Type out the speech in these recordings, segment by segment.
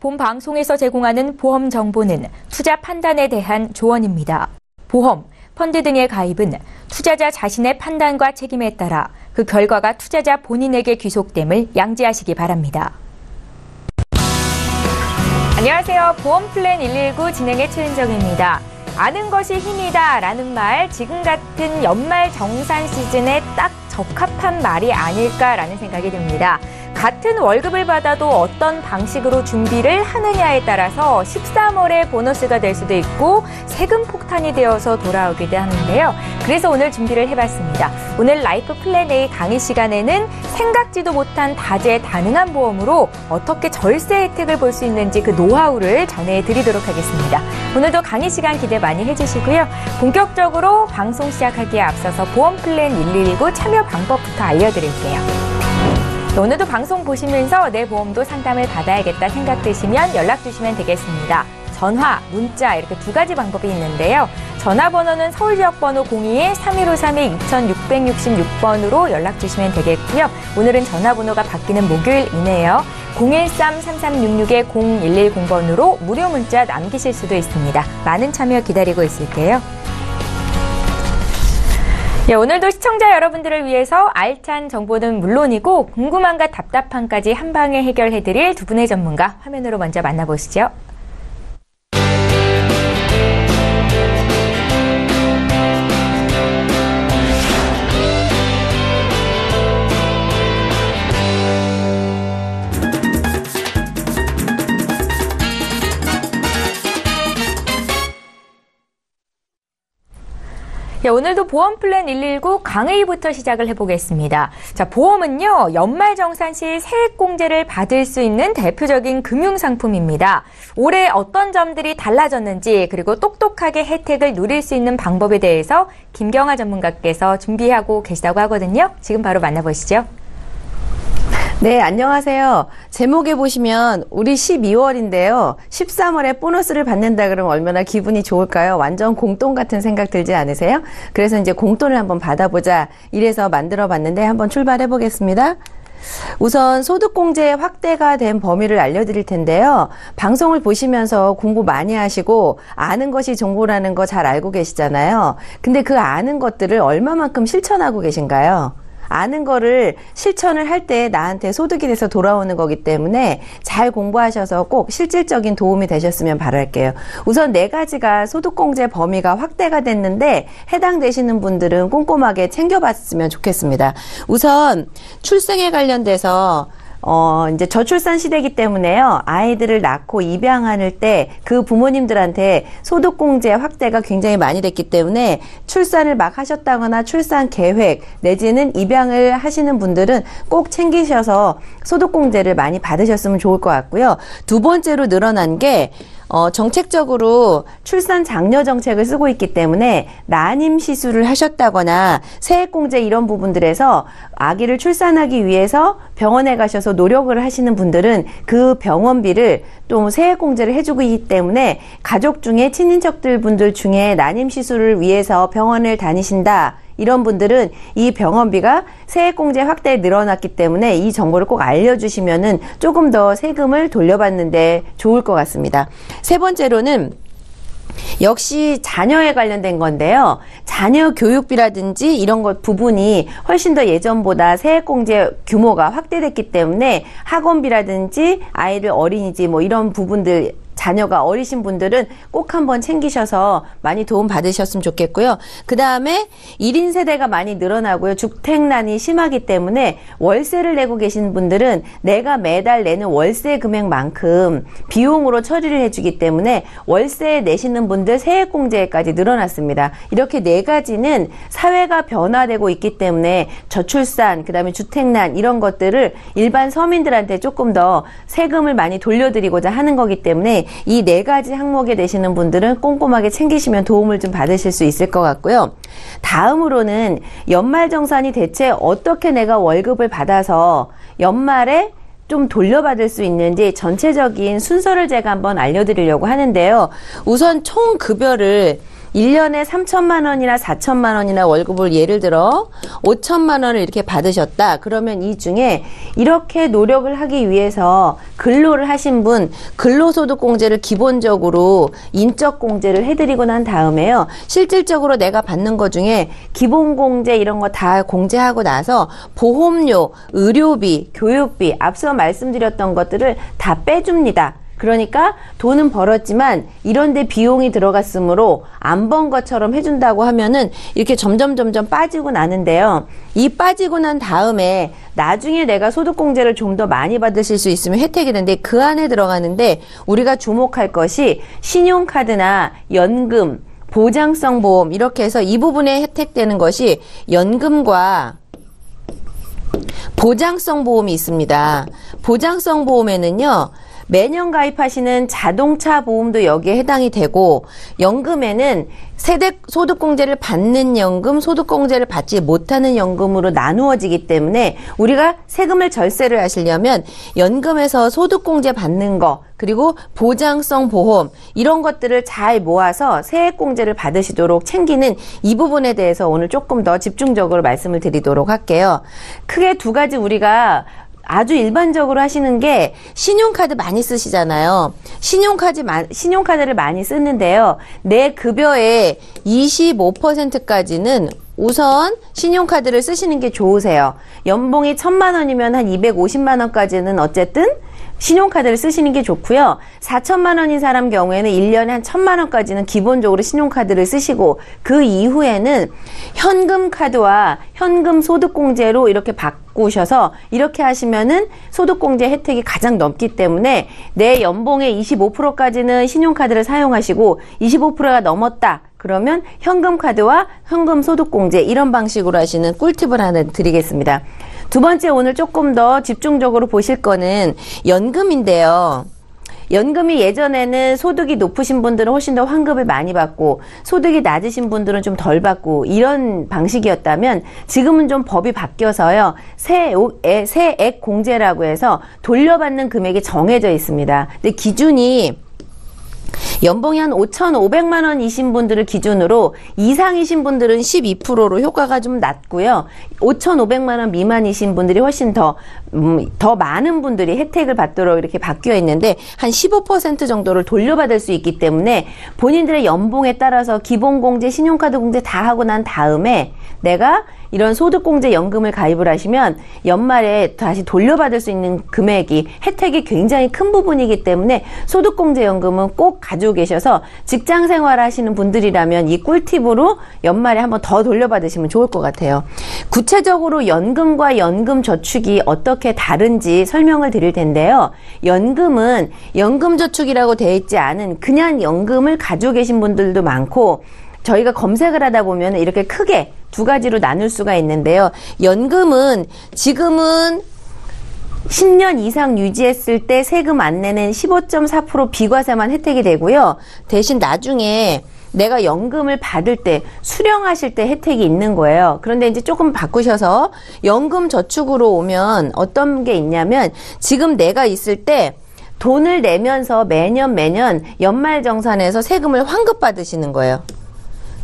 본 방송에서 제공하는 보험 정보는 투자 판단에 대한 조언입니다. 보험, 펀드 등의 가입은 투자자 자신의 판단과 책임에 따라 그 결과가 투자자 본인에게 귀속됨을 양지하시기 바랍니다. 안녕하세요. 보험플랜 119 진행의 최은정입니다. 아는 것이 힘이다 라는 말, 지금 같은 연말 정산 시즌에 딱 적합한 말이 아닐까라는 생각이 듭니다. 같은 월급을 받아도 어떤 방식으로 준비를 하느냐에 따라서 13월에 보너스가 될 수도 있고 세금 폭탄이 되어서 돌아오기도 하는데요. 그래서 오늘 준비를 해봤습니다. 오늘 라이프 플랜 A 강의 시간에는 생각지도 못한 다재다능한 보험으로 어떻게 절세 혜택을 볼 수 있는지 그 노하우를 전해드리도록 하겠습니다. 오늘도 강의 시간 기대 많이 해주시고요. 본격적으로 방송 시작하기에 앞서서 보험 플랜 119 참여 방법부터 알려드릴게요. 오늘도 방송 보시면서 내 보험도 상담을 받아야겠다 생각 드시면 연락 주시면 되겠습니다. 전화, 문자 이렇게 두 가지 방법이 있는데요. 전화번호는 서울 지역번호 02-3153-2666번으로 연락 주시면 되겠고요. 오늘은 전화번호가 바뀌는 목요일이네요. 013-3366-0110번으로 무료 문자 남기실 수도 있습니다. 많은 참여 기다리고 있을게요. 네, 오늘도 시청자 여러분들을 위해서 알찬 정보는 물론이고 궁금함과 답답함까지 한 방에 해결해드릴 두 분의 전문가 화면으로 먼저 만나보시죠. 네, 오늘도 보험 플랜 119 강의부터 시작을 해보겠습니다. 자, 보험은요, 연말정산 시 세액공제를 받을 수 있는 대표적인 금융상품입니다. 올해 어떤 점들이 달라졌는지 그리고 똑똑하게 혜택을 누릴 수 있는 방법에 대해서 김경아 전문가께서 준비하고 계시다고 하거든요. 지금 바로 만나보시죠. 네, 안녕하세요. 제목에 보시면 우리 12월인데요. 13월에 보너스를 받는다 그러면 얼마나 기분이 좋을까요? 완전 공돈 같은 생각 들지 않으세요? 그래서 이제 공돈을 한번 받아보자. 이래서 만들어 봤는데 한번 출발해 보겠습니다. 우선 소득공제 확대가 된 범위를 알려드릴 텐데요. 방송을 보시면서 공부 많이 하시고 아는 것이 정보라는 거 잘 알고 계시잖아요. 근데 그 아는 것들을 얼마만큼 실천하고 계신가요? 아는 거를 실천을 할 때 나한테 소득이 돼서 돌아오는 거기 때문에 잘 공부하셔서 꼭 실질적인 도움이 되셨으면 바랄게요. 우선 4가지가 소득공제 범위가 확대가 됐는데 해당되시는 분들은 꼼꼼하게 챙겨봤으면 좋겠습니다. 우선 출생에 관련돼서 이제 저출산 시대이기 때문에요. 아이들을 낳고 입양할 때 그 부모님들한테 소득공제 확대가 굉장히 많이 됐기 때문에 출산을 막 하셨다거나 출산 계획 내지는 입양을 하시는 분들은 꼭 챙기셔서 소득공제를 많이 받으셨으면 좋을 것 같고요. 두 번째로 늘어난 게 정책적으로 출산 장려 정책을 쓰고 있기 때문에 난임 시술을 하셨다거나 세액공제 이런 부분들에서 아기를 출산하기 위해서 병원에 가셔서 노력을 하시는 분들은 그 병원비를 또 세액공제를 해주고 있기 때문에 가족 중에 친인척들 분들 중에 난임 시술을 위해서 병원을 다니신다. 이런 분들은 이 병원비가 세액공제 확대에 늘어났기 때문에 이 정보를 꼭 알려주시면은 조금 더 세금을 돌려받는데 좋을 것 같습니다. 세 번째로는 역시 자녀에 관련된 건데요. 자녀 교육비라든지 이런 것 부분이 훨씬 더 예전보다 세액공제 규모가 확대됐기 때문에 학원비라든지 아이들 어린이집 뭐 이런 부분들 자녀가 어리신 분들은 꼭 한번 챙기셔서 많이 도움 받으셨으면 좋겠고요. 그 다음에 1인 세대가 많이 늘어나고요. 주택난이 심하기 때문에 월세를 내고 계신 분들은 내가 매달 내는 월세 금액만큼 비용으로 처리를 해주기 때문에 월세 내시는 분들 세액공제까지 늘어났습니다. 이렇게 4가지는 사회가 변화되고 있기 때문에 저출산, 그 다음에 주택난 이런 것들을 일반 서민들한테 조금 더 세금을 많이 돌려드리고자 하는 거기 때문에 이 4가지 항목에 되시는 분들은 꼼꼼하게 챙기시면 도움을 좀 받으실 수 있을 것 같고요. 다음으로는 연말정산이 대체 어떻게 내가 월급을 받아서 연말에 좀 돌려받을 수 있는지 전체적인 순서를 제가 한번 알려드리려고 하는데요. 우선 총 급여를 1년에 3천만 원이나 4천만 원이나 월급을 예를 들어 5천만 원을 이렇게 받으셨다. 그러면 이 중에 이렇게 노력을 하기 위해서 근로를 하신 분 근로소득공제를 기본적으로 인적공제를 해드리고 난 다음에요. 실질적으로 내가 받는 것 중에 기본공제 이런 거 다 공제하고 나서 보험료, 의료비, 교육비 앞서 말씀드렸던 것들을 다 빼줍니다. 그러니까 돈은 벌었지만 이런데 비용이 들어갔으므로 안 번 것처럼 해준다고 하면은 이렇게 점점 빠지고 나는데요. 이 빠지고 난 다음에 나중에 내가 소득공제를 좀 더 많이 받으실 수 있으면 혜택이 되는데 그 안에 들어가는데 우리가 주목할 것이 신용카드나 연금, 보장성 보험 이렇게 해서 이 부분에 혜택되는 것이 연금과 보장성 보험이 있습니다. 보장성 보험에는요. 매년 가입하시는 자동차 보험도 여기에 해당이 되고 연금에는 세대 소득공제를 받는 연금, 소득공제를 받지 못하는 연금으로 나누어지기 때문에 우리가 세금을 절세를 하시려면 연금에서 소득공제 받는 거 그리고 보장성 보험 이런 것들을 잘 모아서 세액공제를 받으시도록 챙기는 이 부분에 대해서 오늘 조금 더 집중적으로 말씀을 드리도록 할게요. 크게 두 가지 우리가 아주 일반적으로 하시는 게 신용카드 많이 쓰시잖아요. 신용카드를 많이 쓰는데요. 내 급여의 25%까지는 우선 신용카드를 쓰시는 게 좋으세요. 연봉이 1,000만 원이면 한 250만 원까지는 어쨌든 신용카드를 쓰시는 게 좋고요. 4천만 원인 사람 경우에는 1년에 한 1,000만 원까지는 기본적으로 신용카드를 쓰시고 그 이후에는 현금카드와 현금 소득공제로 이렇게 바꾸셔서 이렇게 하시면은 소득공제 혜택이 가장 넘기 때문에 내 연봉의 25%까지는 신용카드를 사용하시고 25%가 넘었다. 그러면 현금카드와 현금 소득공제 이런 방식으로 하시는 꿀팁을 하나 드리겠습니다. 두 번째 오늘 조금 더 집중적으로 보실 거는 연금인데요. 연금이 예전에는 소득이 높으신 분들은 훨씬 더 환급을 많이 받고 소득이 낮으신 분들은 좀 덜 받고 이런 방식이었다면 지금은 좀 법이 바뀌어서요. 세액 공제라고 해서 돌려받는 금액이 정해져 있습니다. 근데 기준이 연봉이 한 5,500만 원이신 분들을 기준으로 이상이신 분들은 12%로 효과가 좀 낮고요. 5,500만 원 미만이신 분들이 훨씬 더 많은 분들이 혜택을 받도록 이렇게 바뀌어 있는데 한 15% 정도를 돌려받을 수 있기 때문에 본인들의 연봉에 따라서 기본공제, 신용카드 공제 다 하고 난 다음에 내가 이런 소득공제 연금을 가입을 하시면 연말에 다시 돌려받을 수 있는 금액이 혜택이 굉장히 큰 부분이기 때문에 소득공제 연금은 꼭 가지고 계셔서 직장 생활 하시는 분들이라면 이 꿀팁으로 연말에 한번 더 돌려받으시면 좋을 것 같아요. 구체적으로 연금과 연금 저축이 어떻게 다른지 설명을 드릴 텐데요. 연금은 연금저축이라고 되어 있지 않은 그냥 연금을 가지고 계신 분들도 많고 저희가 검색을 하다 보면 이렇게 크게 두 가지로 나눌 수가 있는데요. 연금은 지금은 10년 이상 유지했을 때 세금 안 내는 15.4% 비과세만 혜택이 되고요. 대신 나중에 내가 연금을 받을 때 수령하실 때 혜택이 있는 거예요. 그런데 이제 조금 바꾸셔서 연금 저축으로 오면 어떤 게 있냐면 지금 내가 있을 때 돈을 내면서 매년 연말정산에서 세금을 환급받으시는 거예요.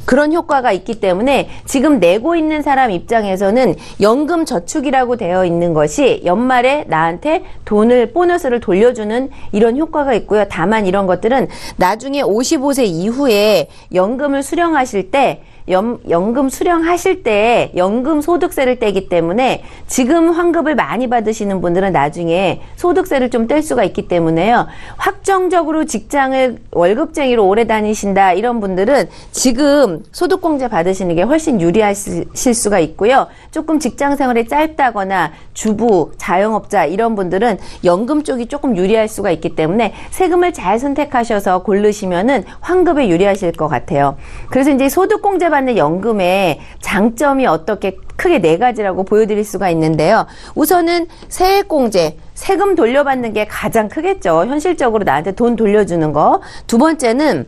그런 효과가 있기 때문에 지금 내고 있는 사람 입장에서는 연금 저축이라고 되어 있는 것이 연말에 나한테 돈을 보너스를 돌려주는 이런 효과가 있고요. 다만 이런 것들은 나중에 55세 이후에 연금을 수령하실 때 연금 수령하실 때 연금 소득세를 떼기 때문에 지금 환급을 많이 받으시는 분들은 나중에 소득세를 좀 뗄 수가 있기 때문에요. 확정적으로 직장을 월급쟁이로 오래 다니신다 이런 분들은 지금 소득공제 받으시는 게 훨씬 유리하실 수가 있고요. 조금 직장 생활이 짧다거나 주부, 자영업자 이런 분들은 연금 쪽이 조금 유리할 수가 있기 때문에 세금을 잘 선택하셔서 고르시면은 환급에 유리하실 것 같아요. 그래서 이제 소득공제 받는 연금의 장점이 어떻게 크게 네 가지라고 보여드릴 수가 있는데요. 우선은 세액공제, 세금 돌려받는 게 가장 크겠죠. 현실적으로 나한테 돈 돌려주는 거. 두 번째는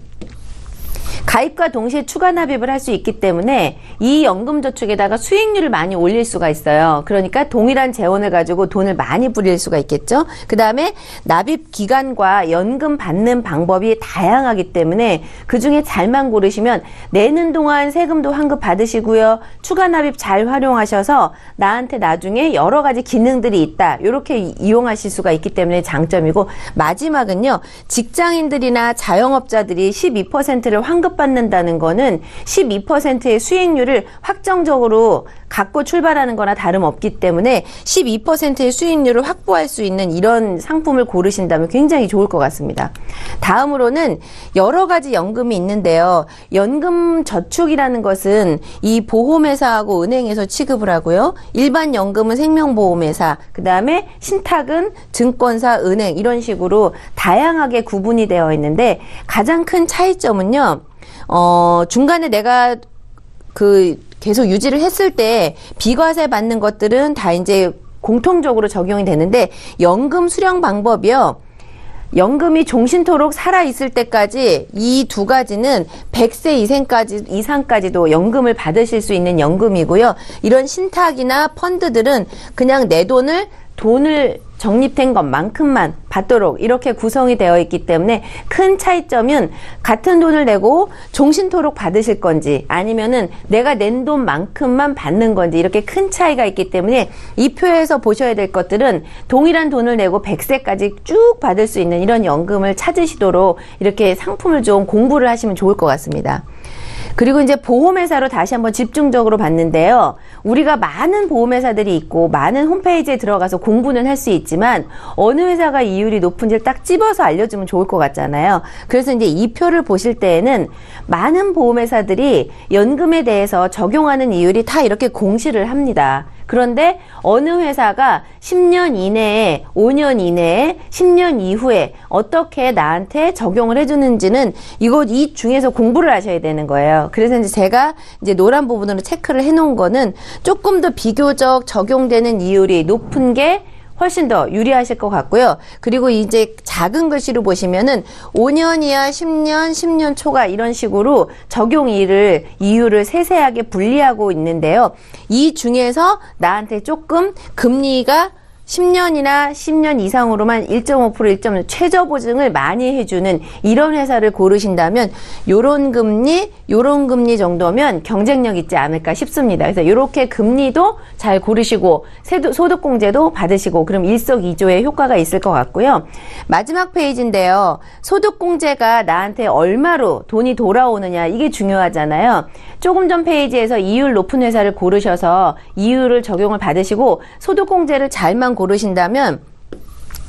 가입과 동시에 추가 납입을 할 수 있기 때문에 이 연금저축에다가 수익률을 많이 올릴 수가 있어요. 그러니까 동일한 재원을 가지고 돈을 많이 불릴 수가 있겠죠. 그 다음에 납입 기간과 연금 받는 방법이 다양하기 때문에 그중에 잘만 고르시면 내는 동안 세금도 환급 받으시고요. 추가 납입 잘 활용하셔서 나한테 나중에 여러 가지 기능들이 있다. 이렇게 이용하실 수가 있기 때문에 장점이고, 마지막은요. 직장인들이나 자영업자들이 12%를 환급받는다는 거는 12%의 수익률을 확정적으로 갖고 출발하는 거나 다름없기 때문에 12%의 수익률을 확보할 수 있는 이런 상품을 고르신다면 굉장히 좋을 것 같습니다. 다음으로는 여러 가지 연금이 있는데요. 연금 저축이라는 것은 이 보험회사하고 은행에서 취급을 하고요. 일반 연금은 생명보험회사, 그 다음에 신탁은 증권사, 은행 이런 식으로 다양하게 구분이 되어 있는데, 가장 큰 차이점은요. 중간에 내가 계속 유지를 했을 때 비과세 받는 것들은 다 이제 공통적으로 적용이 되는데, 연금 수령 방법이요. 연금이 종신토록 살아있을 때까지 이 두 가지는 100세 이상까지도 연금을 받으실 수 있는 연금이고요. 이런 신탁이나 펀드들은 그냥 내 돈을 적립된 것만큼만 받도록 이렇게 구성이 되어 있기 때문에, 큰 차이점은 같은 돈을 내고 종신토록 받으실 건지 아니면은 내가 낸 돈만큼만 받는 건지, 이렇게 큰 차이가 있기 때문에 이 표에서 보셔야 될 것들은 동일한 돈을 내고 100세까지 쭉 받을 수 있는 이런 연금을 찾으시도록 이렇게 상품을 좀 공부를 하시면 좋을 것 같습니다. 그리고 이제 보험회사로 다시 한번 집중적으로 봤는데요. 우리가 많은 보험회사들이 있고 많은 홈페이지에 들어가서 공부는 할 수 있지만 어느 회사가 이율이 높은지를 딱 집어서 알려주면 좋을 것 같잖아요. 그래서 이제 이 표를 보실 때에는 많은 보험회사들이 연금에 대해서 적용하는 이율이 다 이렇게 공시를 합니다. 그런데 어느 회사가 10년 이내에, 5년 이내에, 10년 이후에 어떻게 나한테 적용을 해주는지는 이 중에서 공부를 하셔야 되는 거예요. 그래서 이제 제가 이제 노란 부분으로 체크를 해놓은 거는 조금 더 비교적 적용되는 이율이 높은 게 훨씬 더 유리하실 것 같고요. 그리고 이제 작은 글씨로 보시면은 5년 이하, 10년, 10년 초과 이런 식으로 적용 이유를 세세하게 분리하고 있는데요. 이 중에서 나한테 조금 금리가 10년이나 10년 이상으로만 1.5%, 1.5% 최저 보증을 많이 해주는 이런 회사를 고르신다면 요런 금리 정도면 경쟁력 있지 않을까 싶습니다. 그래서 이렇게 금리도 잘 고르시고 소득공제도 받으시고 그럼 일석이조의 효과가 있을 것 같고요. 마지막 페이지인데요. 소득공제가 나한테 얼마로 돈이 돌아오느냐, 이게 중요하잖아요. 조금 전 페이지에서 이율 높은 회사를 고르셔서 이율을 적용을 받으시고 소득공제를 잘만 고르신다면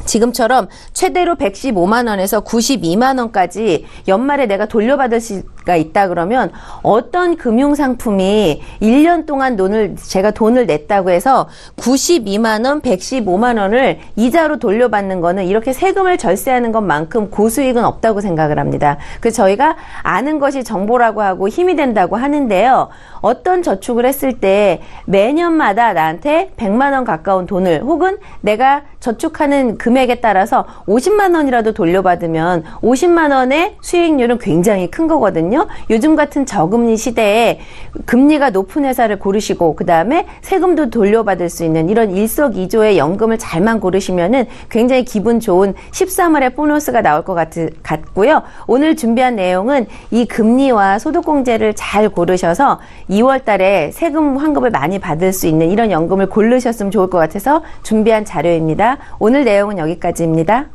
지금처럼 최대로 115만 원에서 92만 원까지 연말에 내가 돌려받을 수가 있다 그러면, 어떤 금융상품이 1년 동안 제가 돈을 냈다고 해서 92만 원, 115만 원을 이자로 돌려받는 거는 이렇게 세금을 절세하는 것만큼 고수익은 없다고 생각을 합니다. 그래서 저희가 아는 것이 정보라고 하고 힘이 된다고 하는데요. 어떤 저축을 했을 때 매년마다 나한테 100만 원 가까운 돈을, 혹은 내가 저축하는 금액에 따라서 50만 원이라도 돌려받으면 50만 원의 수익률은 굉장히 큰 거거든요. 요즘 같은 저금리 시대에 금리가 높은 회사를 고르시고 그 다음에 세금도 돌려받을 수 있는 이런 일석이조의 연금을 잘만 고르시면은 굉장히 기분 좋은 13월에 보너스가 나올 것 같고요. 오늘 준비한 내용은 이 금리와 소득공제를 잘 고르셔서 2월 달에 세금 환급을 많이 받을 수 있는 이런 연금을 고르셨으면 좋을 것 같아서 준비한 자료입니다. 오늘 내용은 여기까지입니다.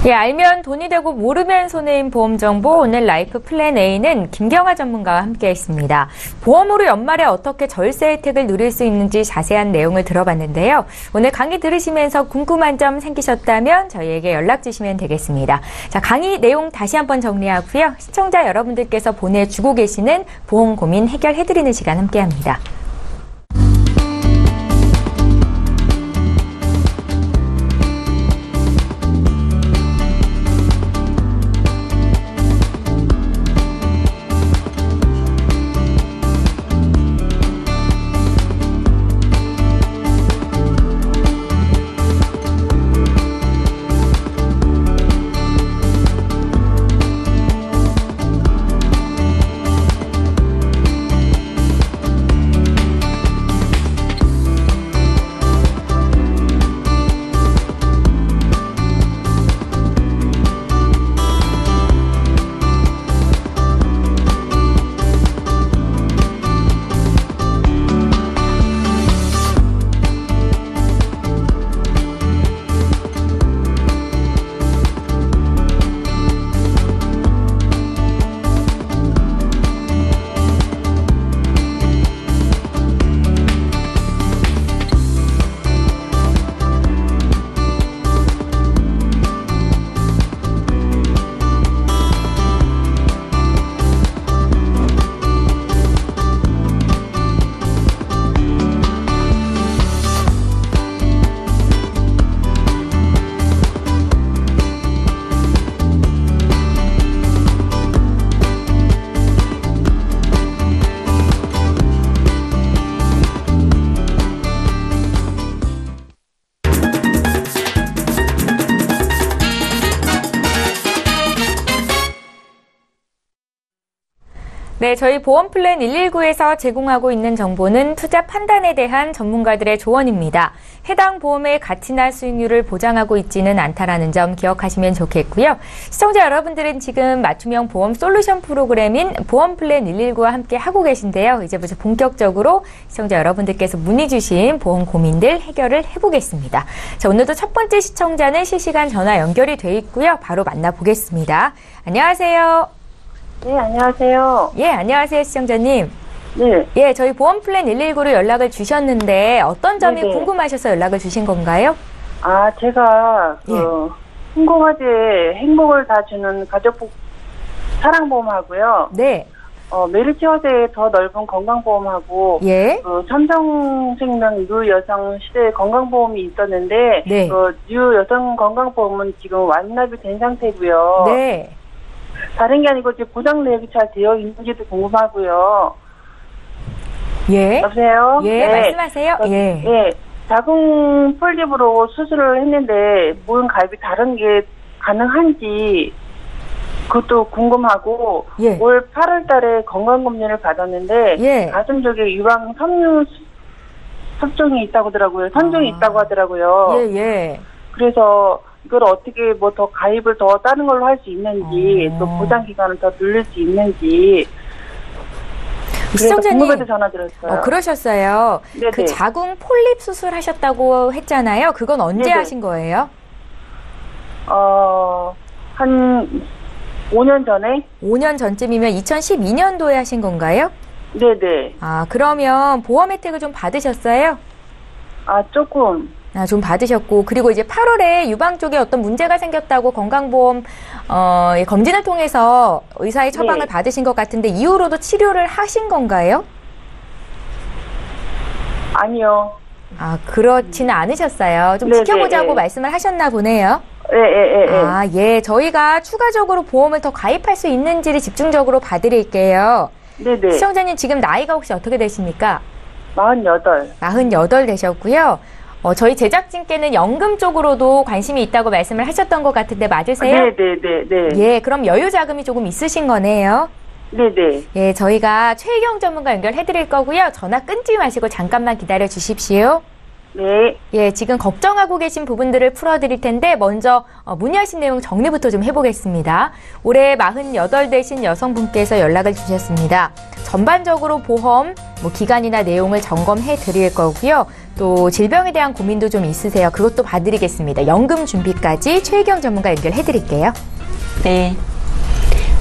예, 알면 돈이 되고 모르면 손해인 보험 정보, 오늘 라이프 플랜 A는 김경아 전문가와 함께 했습니다. 보험으로 연말에 어떻게 절세 혜택을 누릴 수 있는지 자세한 내용을 들어봤는데요. 오늘 강의 들으시면서 궁금한 점 생기셨다면 저희에게 연락 주시면 되겠습니다. 자, 강의 내용 다시 한번 정리하고요. 시청자 여러분들께서 보내주고 계시는 보험 고민 해결해드리는 시간 함께합니다. 네, 저희 보험플랜 119에서 제공하고 있는 정보는 투자 판단에 대한 전문가들의 조언입니다. 해당 보험의 가치나 수익률을 보장하고 있지는 않다라는 점 기억하시면 좋겠고요. 시청자 여러분들은 지금 맞춤형 보험 솔루션 프로그램인 보험플랜 119와 함께 하고 계신데요. 이제부터 본격적으로 시청자 여러분들께서 문의 주신 보험 고민들 해결을 해보겠습니다. 자, 오늘도 첫 번째 시청자는 실시간 전화 연결이 돼 있고요. 바로 만나보겠습니다. 안녕하세요. 네, 안녕하세요. 예, 안녕하세요, 시청자님. 네. 예, 저희 보험플랜 119로 연락을 주셨는데 어떤 점이 네네. 궁금하셔서 연락을 주신 건가요? 아, 제가, 예. 행복화제에 행복을 다 주는 사랑보험하고요. 네. 메리츠화재의 더 넓은 건강보험하고, 예. 삼성생명 뉴여성 시대 건강보험이 있었는데, 네. 뉴여성 건강보험은 지금 완납이 된 상태고요. 네. 다른 게 아니고, 지금 보장 내역이 잘 되어 있는지도 궁금하고요. 예. 여보세요? 예, 네. 말씀하세요. 예. 예. 자궁 폴립으로 수술을 했는데 모형 가입이 다른 게 가능한지 그것도 궁금하고 예. 올 8월 달에 건강검진을 받았는데 예. 가슴 쪽에 유방 섬유 섭종이 있다고 하더라고요. 선종이 있다고 하더라고요. 예, 예. 그래서 이걸 어떻게 뭐 더 가입을 더 다른 걸로 할 수 있는지 또 보장 기간을 더 늘릴 수 있는지 그래서 시청자님. 궁금해서 전화드렸어요. 그러셨어요. 네네. 그 자궁 폴립 수술 하셨다고 했잖아요. 그건 언제 네네. 하신 거예요? 한 5년 전에? 5년 전쯤이면 2012년도에 하신 건가요? 네네. 아, 그러면 보험 혜택을 좀 받으셨어요? 아, 조금. 아, 좀 받으셨고, 그리고 이제 8월에 유방 쪽에 어떤 문제가 생겼다고 건강보험, 검진을 통해서 의사의 처방을 네. 받으신 것 같은데, 이후로도 치료를 하신 건가요? 아니요. 아, 그렇지는 않으셨어요. 좀 네네, 지켜보자고 네. 말씀을 하셨나 보네요. 예. 아, 예. 저희가 추가적으로 보험을 더 가입할 수 있는지를 집중적으로 봐드릴게요. 네네. 시청자님 지금 나이가 혹시 어떻게 되십니까? 48. 48 되셨고요. 저희 제작진께는 연금 쪽으로도 관심이 있다고 말씀을 하셨던 것 같은데 맞으세요? 네네네. 예, 그럼 여유 자금이 조금 있으신 거네요. 네네. 예, 저희가 최희경 전문가 연결해 드릴 거고요. 전화 끊지 마시고 잠깐만 기다려 주십시오. 네. 예, 지금 걱정하고 계신 부분들을 풀어드릴 텐데 먼저 문의하신 내용 정리부터 좀 해보겠습니다. 올해 48 되신 여성분께서 연락을 주셨습니다. 전반적으로 보험, 기간이나 내용을 점검해 드릴 거고요. 또 질병에 대한 고민도 좀 있으세요. 그것도 봐드리겠습니다. 연금 준비까지 최희경 전문가 연결해 드릴게요. 네.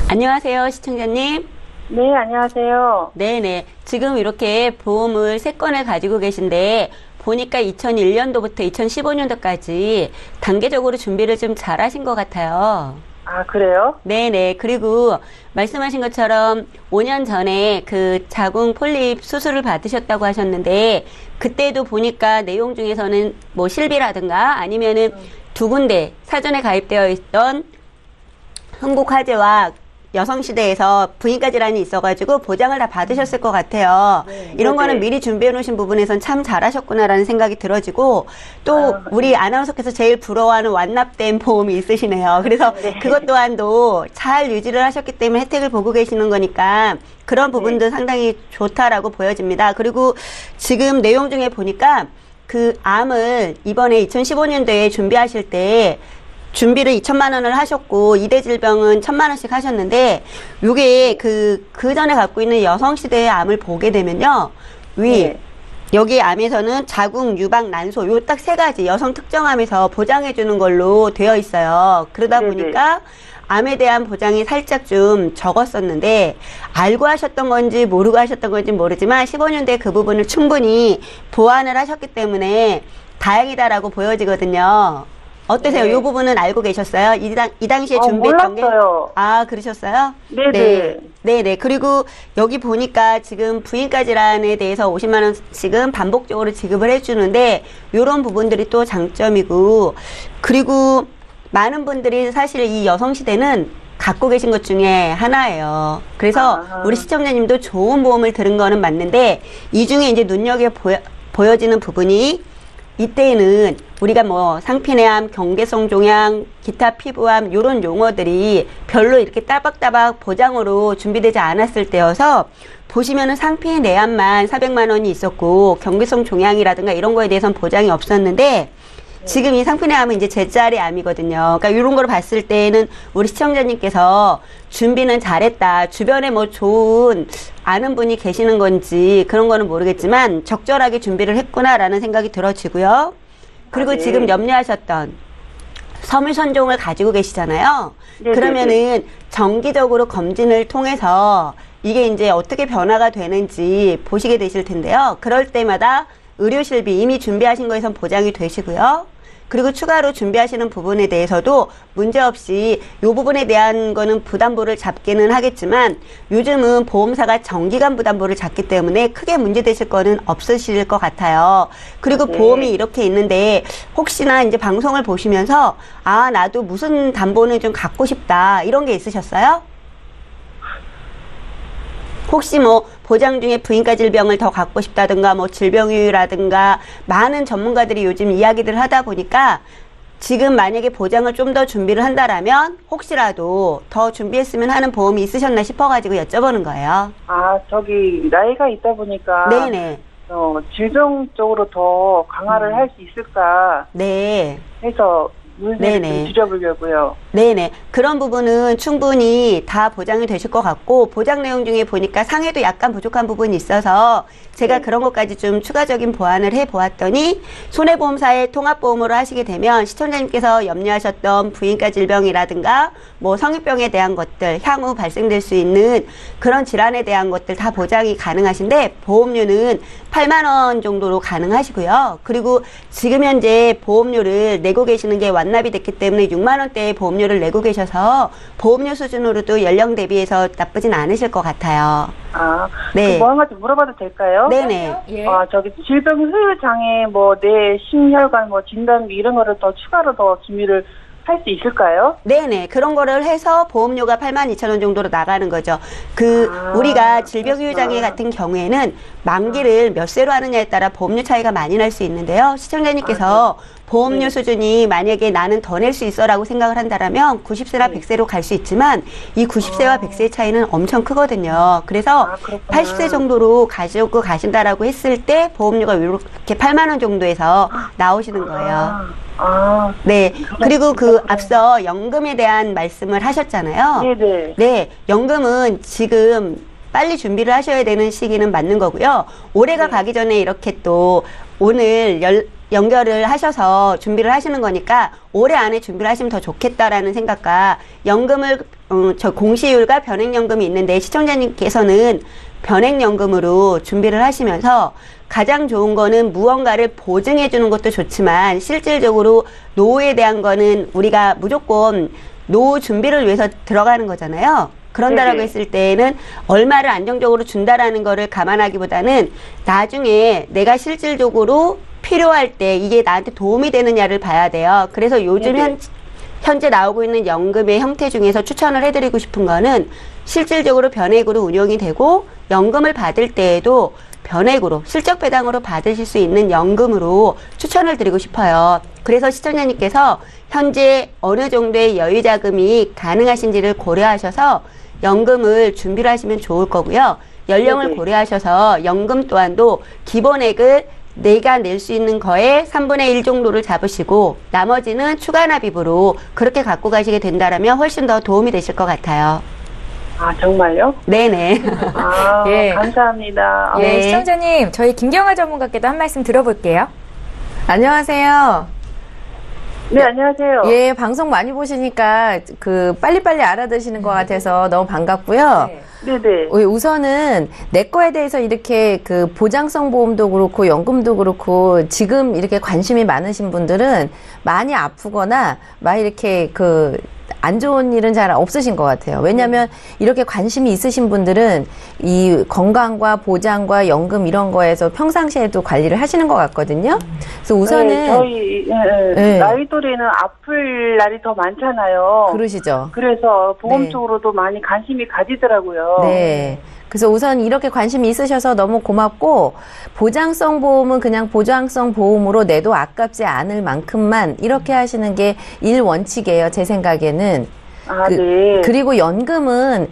안녕하세요, 시청자님. 네, 안녕하세요. 네네. 지금 이렇게 보험을 3건을 가지고 계신데, 보니까 2001년도부터 2015년도까지 단계적으로 준비를 좀 잘 하신 것 같아요. 아, 그래요? 네네. 그리고 말씀하신 것처럼 5년 전에 그 자궁 폴립 수술을 받으셨다고 하셨는데, 그때도 보니까 내용 중에서는 뭐 실비라든가 아니면은 2군데 사전에 가입되어 있던 흥국화재와 여성시대에서 부인과 질환이 있어가지고 보장을 다 받으셨을 것 같아요. 네, 이런 네네. 거는 미리 준비해 놓으신 부분에선 참 잘하셨구나라는 생각이 들어지고 또 우리 아나운서께서 제일 부러워하는 완납된 보험이 있으시네요. 그래서 네. 그것 또한도 잘 유지를 하셨기 때문에 혜택을 보고 계시는 거니까 그런 부분도 상당히 좋다라고 보여집니다. 그리고 지금 내용 중에 보니까 그 암을 이번에 2015년도에 준비하실 때 준비를 2천만 원을 하셨고 2대 질병은 1,000만 원씩 하셨는데 요게 그 전에 갖고 있는 여성시대의 암을 보게 되면요. 네. 여기 암에서는 자궁, 유방, 난소 요 딱 3가지 여성 특정암에서 보장해 주는 걸로 되어 있어요. 그러다 네네. 보니까 암에 대한 보장이 살짝 좀 적었었는데 알고 하셨던 건지 모르고 하셨던 건지 모르지만 15년도에 그 부분을 충분히 보완을 하셨기 때문에 다행이다라고 보여지거든요. 어떠세요? 네. 이 부분은 알고 계셨어요? 이 당시에 준비했던 게? 몰랐어요. 아, 그러셨어요? 네네. 네네. 그리고 여기 보니까 지금 부인과 질환에 대해서 50만 원씩은 반복적으로 지급을 해주는데 이런 부분들이 또 장점이고 그리고 많은 분들이 사실 이 여성시대는 갖고 계신 것 중에 하나예요. 그래서 우리 시청자님도 좋은 보험을 들은 거는 맞는데 이 중에 이제 눈여겨 보여지는 부분이 이때는 우리가 뭐 상피내암, 경계성 종양, 기타 피부암 이런 용어들이 별로 이렇게 따박따박 보장으로 준비되지 않았을 때여서 보시면은 상피내암만 400만 원이 있었고 경계성 종양이라든가 이런 거에 대해서는 보장이 없었는데 지금 이 상피내암은 이제 제자리 암이거든요. 그러니까 이런 걸 봤을 때는 우리 시청자님께서 준비는 잘했다. 주변에 뭐 좋은 아는 분이 계시는 건지 그런 거는 모르겠지만 적절하게 준비를 했구나라는 생각이 들어지고요. 그리고 지금 염려하셨던 섬유선종을 가지고 계시잖아요. 그러면은 정기적으로 검진을 통해서 이게 이제 어떻게 변화가 되는지 보시게 되실 텐데요. 그럴 때마다 의료실비 이미 준비하신 거에선 보장이 되시고요. 그리고 추가로 준비하시는 부분에 대해서도 문제없이 이 부분에 대한 거는 부담보를 잡기는 하겠지만 요즘은 보험사가 정기간 부담보를 잡기 때문에 크게 문제되실 거는 없으실 것 같아요. 그리고 보험이 이렇게 있는데 혹시나 이제 방송을 보시면서 아, 나도 무슨 담보는 좀 갖고 싶다 이런 게 있으셨어요? 혹시 뭐 보장 중에 부인과 질병을 더 갖고 싶다든가 뭐 질병유라든가 많은 전문가들이 요즘 이야기를 하다 보니까 지금 만약에 보장을 좀 더 준비를 한다라면 혹시라도 더 준비했으면 하는 보험이 있으셨나 싶어가지고 여쭤보는 거예요. 아, 저기 나이가 있다 보니까 네네. 질병 쪽으로 더 강화를 할 수 있을까 네. 해서 문제를 네네. 좀 드려보려고요. 네네. 그런 부분은 충분히 다 보장이 되실 것 같고 보장 내용 중에 보니까 상해도 약간 부족한 부분이 있어서 제가 그런 것까지 좀 추가적인 보완을 해보았더니 손해보험사의 통합보험으로 하시게 되면 시청자님께서 염려하셨던 부인과 질병이라든가 뭐 성인병에 대한 것들 향후 발생될 수 있는 그런 질환에 대한 것들 다 보장이 가능하신데 보험료는 8만 원 정도로 가능하시고요. 그리고 지금 현재 보험료를 내고 계시는 게 완납이 됐기 때문에 6만 원대의 보험료를 내고 계셔서 보험료 수준으로도 연령 대비해서 나쁘진 않으실 것 같아요. 아, 네. 뭐 한 가지 물어봐도 될까요? 네네. 예. 아, 저기 질병 후유 장애, 뭐 뇌 심혈관 뭐 진단비 이런 거를 더 추가로 더 준비를 할 수 있을까요? 네네. 그런 거를 해서 보험료가 82,000원 정도로 나가는 거죠. 우리가 질병유장애 같은 경우에는 만기를 몇 세로 하느냐에 따라 보험료 차이가 많이 날 수 있는데요. 시청자님께서 보험료 수준이 만약에 나는 더 낼 수 있어라고 생각을 한다면 90세나 100세로 갈 수 있지만 이 90세와 100세의 차이는 엄청 크거든요. 그래서 80세 정도로 가지고 가신다라고 했을 때 보험료가 이렇게 8만 원 정도에서 나오시는 거예요. 네. 그리고 앞서 연금에 대한 말씀을 하셨잖아요. 네네. 네. 연금은 지금 빨리 준비를 하셔야 되는 시기는 맞는 거고요. 올해가 가기 전에 이렇게 또 오늘 연결을 하셔서 준비를 하시는 거니까 올해 안에 준비를 하시면 더 좋겠다라는 생각과 연금을 저 공시율과 변액연금이 있는데 시청자님께서는 변액연금으로 준비를 하시면서 가장 좋은 거는 무언가를 보증해 주는 것도 좋지만 실질적으로 노후에 대한 거는 우리가 무조건 노후 준비를 위해서 들어가는 거잖아요. 그런다라고 했을 때에는 얼마를 안정적으로 준다라는 거를 감안하기보다는 나중에 내가 실질적으로 필요할 때 이게 나한테 도움이 되느냐를 봐야 돼요. 그래서 요즘 현재 나오고 있는 연금의 형태 중에서 추천을 해드리고 싶은 거는 실질적으로 변액으로 운용이 되고 연금을 받을 때에도 변액으로 실적 배당으로 받으실 수 있는 연금으로 추천을 드리고 싶어요. 그래서 시청자님께서 현재 어느 정도의 여유 자금이 가능하신지를 고려하셔서 연금을 준비를 하시면 좋을 거고요. 연령을 고려하셔서 연금 또한도 기본액을 내가 낼 수 있는 거에 3분의 1 정도를 잡으시고 나머지는 추가 납입으로 그렇게 갖고 가시게 된다면 훨씬 더 도움이 되실 것 같아요. 아, 정말요? 네네. 아, 예. 감사합니다. 예, 네. 시청자님, 저희 김경아 전문가께도 한 말씀 들어볼게요. 안녕하세요. 네, 안녕하세요. 예, 방송 많이 보시니까 빨리빨리 알아듣시는 것 같아서 너무 반갑고요. 네네. 우선은 내 거에 대해서 이렇게 보장성 보험도 그렇고 연금도 그렇고 지금 이렇게 관심이 많으신 분들은 많이 아프거나 막 이렇게 안 좋은 일은 잘 없으신 것 같아요. 왜냐하면 이렇게 관심이 있으신 분들은 이 건강과 보장과 연금 이런 거에서 평상시에도 관리를 하시는 것 같거든요. 그래서 우선은 네, 저희 네. 나이 또래는 아플 날이 더 많잖아요. 그러시죠. 그래서 보험 네. 쪽으로도 많이 관심이 가지더라고요. 네. 그래서 우선 이렇게 관심이 있으셔서 너무 고맙고, 보장성 보험은 그냥 보장성 보험으로 내도 아깝지 않을 만큼만 이렇게 하시는 게 일원칙이에요, 제 생각에는. 네. 그리고 연금을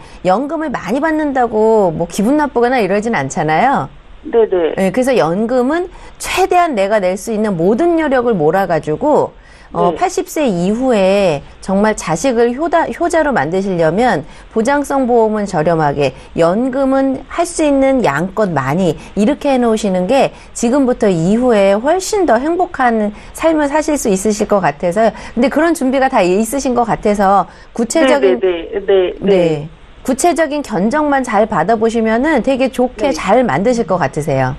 많이 받는다고 뭐 기분 나쁘거나 이러진 않잖아요. 네네. 네, 그래서 연금은 최대한 내가 낼 수 있는 모든 여력을 몰아가지고, 네. 80세 이후에 정말 자식을 효자로 만드시려면 보장성 보험은 저렴하게, 연금은 할 수 있는 양껏 많이 이렇게 해놓으시는 게 지금부터 이후에 훨씬 더 행복한 삶을 사실 수 있으실 것 같아서요. 근데 그런 준비가 다 있으신 것 같아서 구체적인 네. 구체적인 견적만 잘 받아보시면은 되게 좋게 네. 잘 만드실 것 같으세요.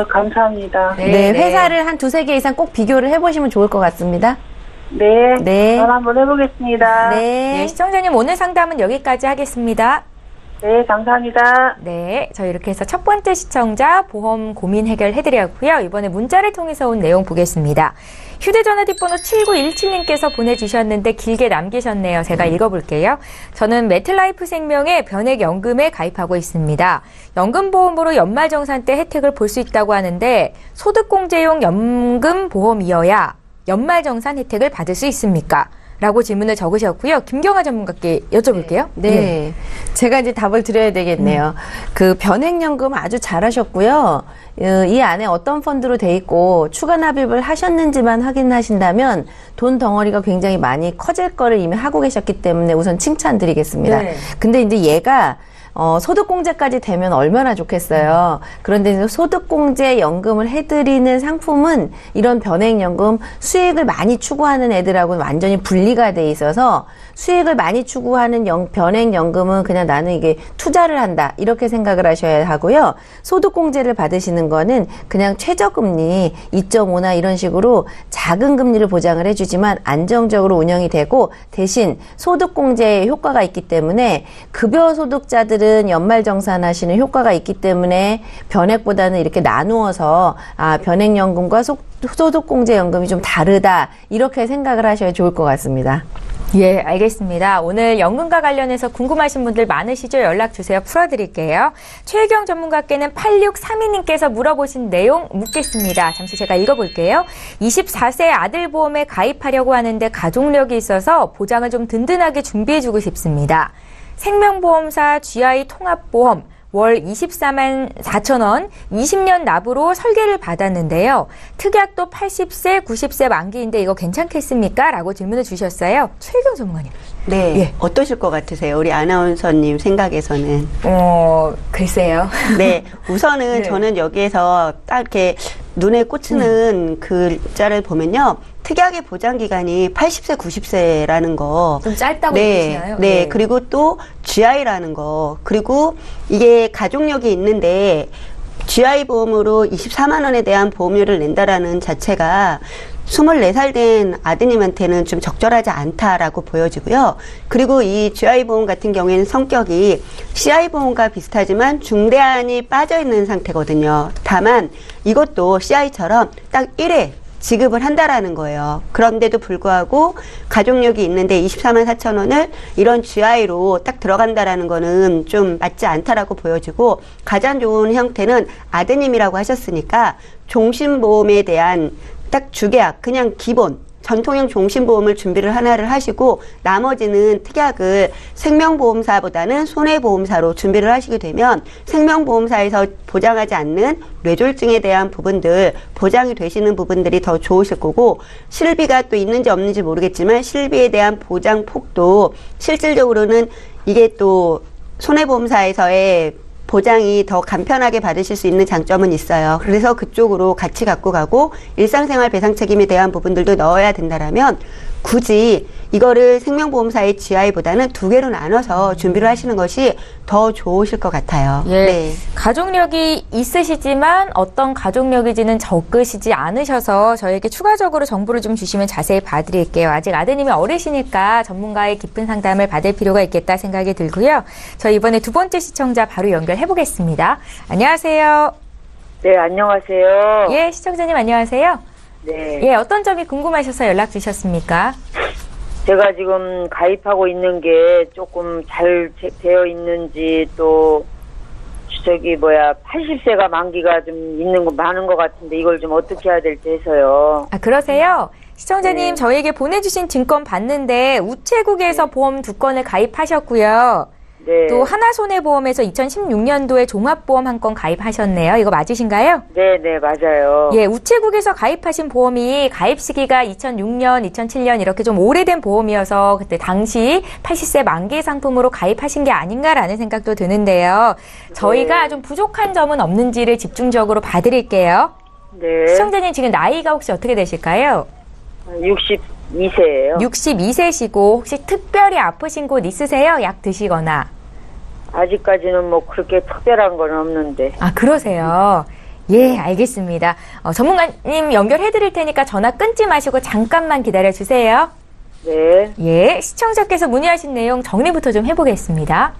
감사합니다. 네, 회사를 한 두세 개 이상 꼭 비교를 해보시면 좋을 것 같습니다. 네. 네. 전 한번 해보겠습니다. 네. 네, 시청자님 오늘 상담은 여기까지 하겠습니다. 네, 감사합니다. 네, 저희 이렇게 해서 첫 번째 시청자 보험 고민 해결해드렸고요. 이번에 문자를 통해서 온 내용 보겠습니다. 휴대전화 뒷번호 7917님께서 보내주셨는데 길게 남기셨네요. 제가 읽어볼게요. 저는 메틀라이프 생명의 변액연금에 가입하고 있습니다. 연금보험으로 연말정산 때 혜택을 볼 수 있다고 하는데 소득공제용 연금보험이어야 연말정산 혜택을 받을 수 있습니까? 라고 질문을 적으셨고요. 김경아 전문가께 여쭤볼게요. 네. 제가 이제 답을 드려야 되겠네요. 그 변액연금 아주 잘하셨고요. 이 안에 어떤 펀드로 돼 있고 추가 납입을 하셨는지만 확인하신다면 돈 덩어리가 굉장히 많이 커질 거를 이미 하고 계셨기 때문에 우선 칭찬드리겠습니다. 네. 근데 이제 얘가 소득공제까지 되면 얼마나 좋겠어요. 그런데 소득공제 연금을 해드리는 상품은 이런 변액연금 수익을 많이 추구하는 애들하고는 완전히 분리가 돼 있어서 수익을 많이 추구하는 변액연금은 그냥 나는 이게 투자를 한다 이렇게 생각을 하셔야 하고요. 소득공제를 받으시는 거는 그냥 최저금리 2.5나 이런 식으로 작은 금리를 보장을 해주지만 안정적으로 운영이 되고 대신 소득공제에 효과가 있기 때문에 급여 소득자들은 연말정산하시는 효과가 있기 때문에 변액보다는 이렇게 나누어서 변액연금과 소득공제연금이 좀 다르다 이렇게 생각을 하셔야 좋을 것 같습니다. 예, 알겠습니다. 오늘 연금과 관련해서 궁금하신 분들 많으시죠? 연락 주세요. 풀어드릴게요. 최혜경 전문가께는 8632님께서 물어보신 내용 묻겠습니다. 잠시 제가 읽어볼게요. 24세 아들 보험에 가입하려고 하는데 가족력이 있어서 보장을 좀 든든하게 준비해주고 싶습니다. 생명보험사 GI 통합보험 월 24만 4천 원, 20년 납으로 설계를 받았는데요. 특약도 80세, 90세 만기인데 이거 괜찮겠습니까? 라고 질문을 주셨어요. 최혜경 전문가님. 네. 예. 어떠실 것 같으세요? 우리 아나운서님 생각에서는. 글쎄요. 네. 우선은 네. 저는 여기에서 딱 이렇게 눈에 꽂히는 글자를 보면요. 특약의 보장 기간이 80세, 90세라는 거. 좀 짧다고 네. 느끼시나요? 네. 그리고 또 GI라는 거. 그리고 이게 가족력이 있는데 GI 보험으로 24만 원에 대한 보험료를 낸다라는 자체가 24살 된 아드님한테는 좀 적절하지 않다라고 보여지고요. 그리고 이 GI 보험 같은 경우에는 성격이 CI 보험과 비슷하지만 중대한이 빠져있는 상태거든요. 다만 이것도 CI처럼 딱 1회 지급을 한다라는 거예요. 그런데도 불구하고 가족력이 있는데 24만 4천 원을 이런 GI로 딱 들어간다라는 거는 좀 맞지 않다라고 보여지고 가장 좋은 형태는 아드님이라고 하셨으니까 종신보험에 대한 딱 주계약 그냥 기본 전통형 종신보험을 준비를 하나를 하시고 나머지는 특약을 생명보험사보다는 손해보험사로 준비를 하시게 되면 생명보험사에서 보장하지 않는 뇌졸중에 대한 부분들 보장이 되시는 부분들이 더 좋으실 거고 실비가 또 있는지 없는지 모르겠지만 실비에 대한 보장 폭도 실질적으로는 이게 또 손해보험사에서의 보장이 더 간편하게 받으실 수 있는 장점은 있어요. 그래서 그쪽으로 같이 갖고 가고 일상생활 배상 책임에 대한 부분들도 넣어야 된다라면 굳이 이거를 생명보험사의 GI보다는 두 개로 나눠서 준비를 하시는 것이 더 좋으실 것 같아요. 예. 네. 가족력이 있으시지만 어떤 가족력이지는 적으시지 않으셔서 저에게 추가적으로 정보를 좀 주시면 자세히 봐드릴게요. 아직 아드님이 어리시니까 전문가의 깊은 상담을 받을 필요가 있겠다 생각이 들고요. 저 이번에 두 번째 시청자 바로 연결해 보겠습니다. 안녕하세요. 네, 안녕하세요. 예, 시청자님 안녕하세요. 네. 예, 어떤 점이 궁금하셔서 연락 주셨습니까? 제가 지금 가입하고 있는 게 조금 잘 되어 있는지 또 80세가 만기가 좀 있는 거 많은 것 같은데 이걸 좀 어떻게 해야 될지 해서요. 아, 그러세요? 시청자님, 네. 저희에게 보내주신 증권 봤는데 우체국에서 보험 2건을 가입하셨고요. 네. 또 하나손해보험에서 2016년도에 종합보험 1건 가입하셨네요. 이거 맞으신가요? 네, 맞아요. 예, 우체국에서 가입하신 보험이 가입 시기가 2006년, 2007년 이렇게 좀 오래된 보험이어서 그때 당시 80세 만기 상품으로 가입하신 게 아닌가라는 생각도 드는데요. 저희가 좀 부족한 점은 없는지를 집중적으로 봐드릴게요. 네. 시청자님 지금 나이가 혹시 어떻게 되실까요? 62세예요. 62세시고 혹시 특별히 아프신 곳 있으세요? 약 드시거나. 아직까지는 뭐 그렇게 특별한 건 없는데. 아, 그러세요. 예, 알겠습니다. 전문가님 연결해 드릴 테니까 전화 끊지 마시고 잠깐만 기다려 주세요. 네. 예, 시청자께서 문의하신 내용 정리부터 좀 해보겠습니다.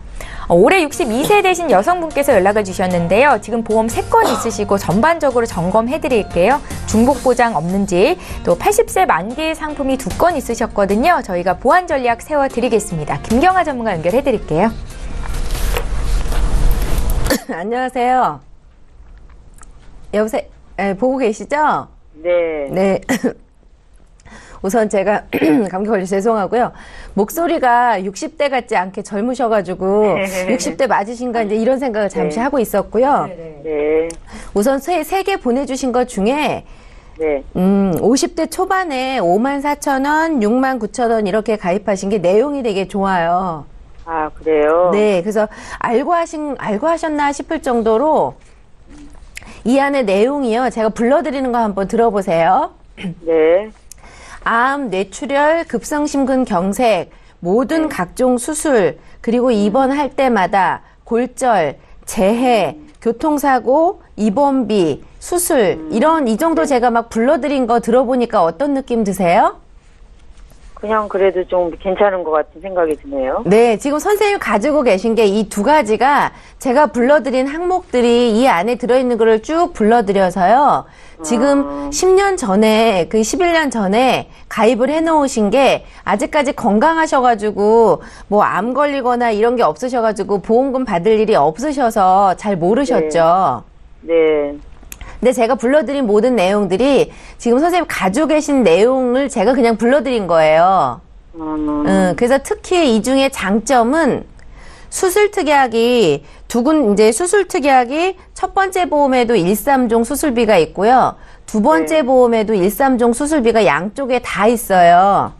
올해 62세 되신 여성분께서 연락을 주셨는데요. 지금 보험 3건 있으시고 전반적으로 점검해 드릴게요. 중복 보장 없는지, 또 80세 만기 상품이 2건 있으셨거든요. 저희가 보안 전략 세워드리겠습니다. 김경아 전문가 연결해 드릴게요. 안녕하세요. 여보세요? 네, 보고 계시죠? 네. 네. 우선 제가 감기 걸려서 죄송하고요. 목소리가 60대 같지 않게 젊으셔가지고 60대 맞으신가 이제 이런 생각을 잠시 네. 하고 있었고요. 네. 우선 세 개 보내주신 것 중에 네. 50대 초반에 54,000원, 69,000원 이렇게 가입하신 게 내용이 되게 좋아요. 아, 그래요? 네, 그래서 알고 하셨나 싶을 정도로 이 안에 내용이요. 제가 불러드리는 거 한번 들어보세요. 네. 암, 뇌출혈, 급성심근 경색, 모든 각종 수술, 그리고 입원할 때마다 골절, 재해, 교통사고, 입원비, 수술, 이 정도 제가 막 불러드린 거 들어보니까 어떤 느낌 드세요? 그냥 그래도 좀 괜찮은 것 같은 생각이 드네요. 네, 지금 선생님 가지고 계신 게 이 2가지가 제가 불러드린 항목들이 이 안에 들어있는 거를 쭉 불러드려서요. 지금 10년 전에, 11년 전에 가입을 해놓으신 게 아직까지 건강하셔가지고 뭐 암 걸리거나 이런 게 없으셔가지고 보험금 받을 일이 없으셔서 잘 모르셨죠. 네. 근데 제가 불러드린 모든 내용들이 지금 선생님 가지고 계신 내용을 제가 그냥 불러드린 거예요. 그래서 특히 이 중에 장점은 수술특약이 이제 수술특약이 첫 번째 보험에도 1~3종 수술비가 있고요. 두 번째 네. 보험에도 1~3종 수술비가 양쪽에 다 있어요.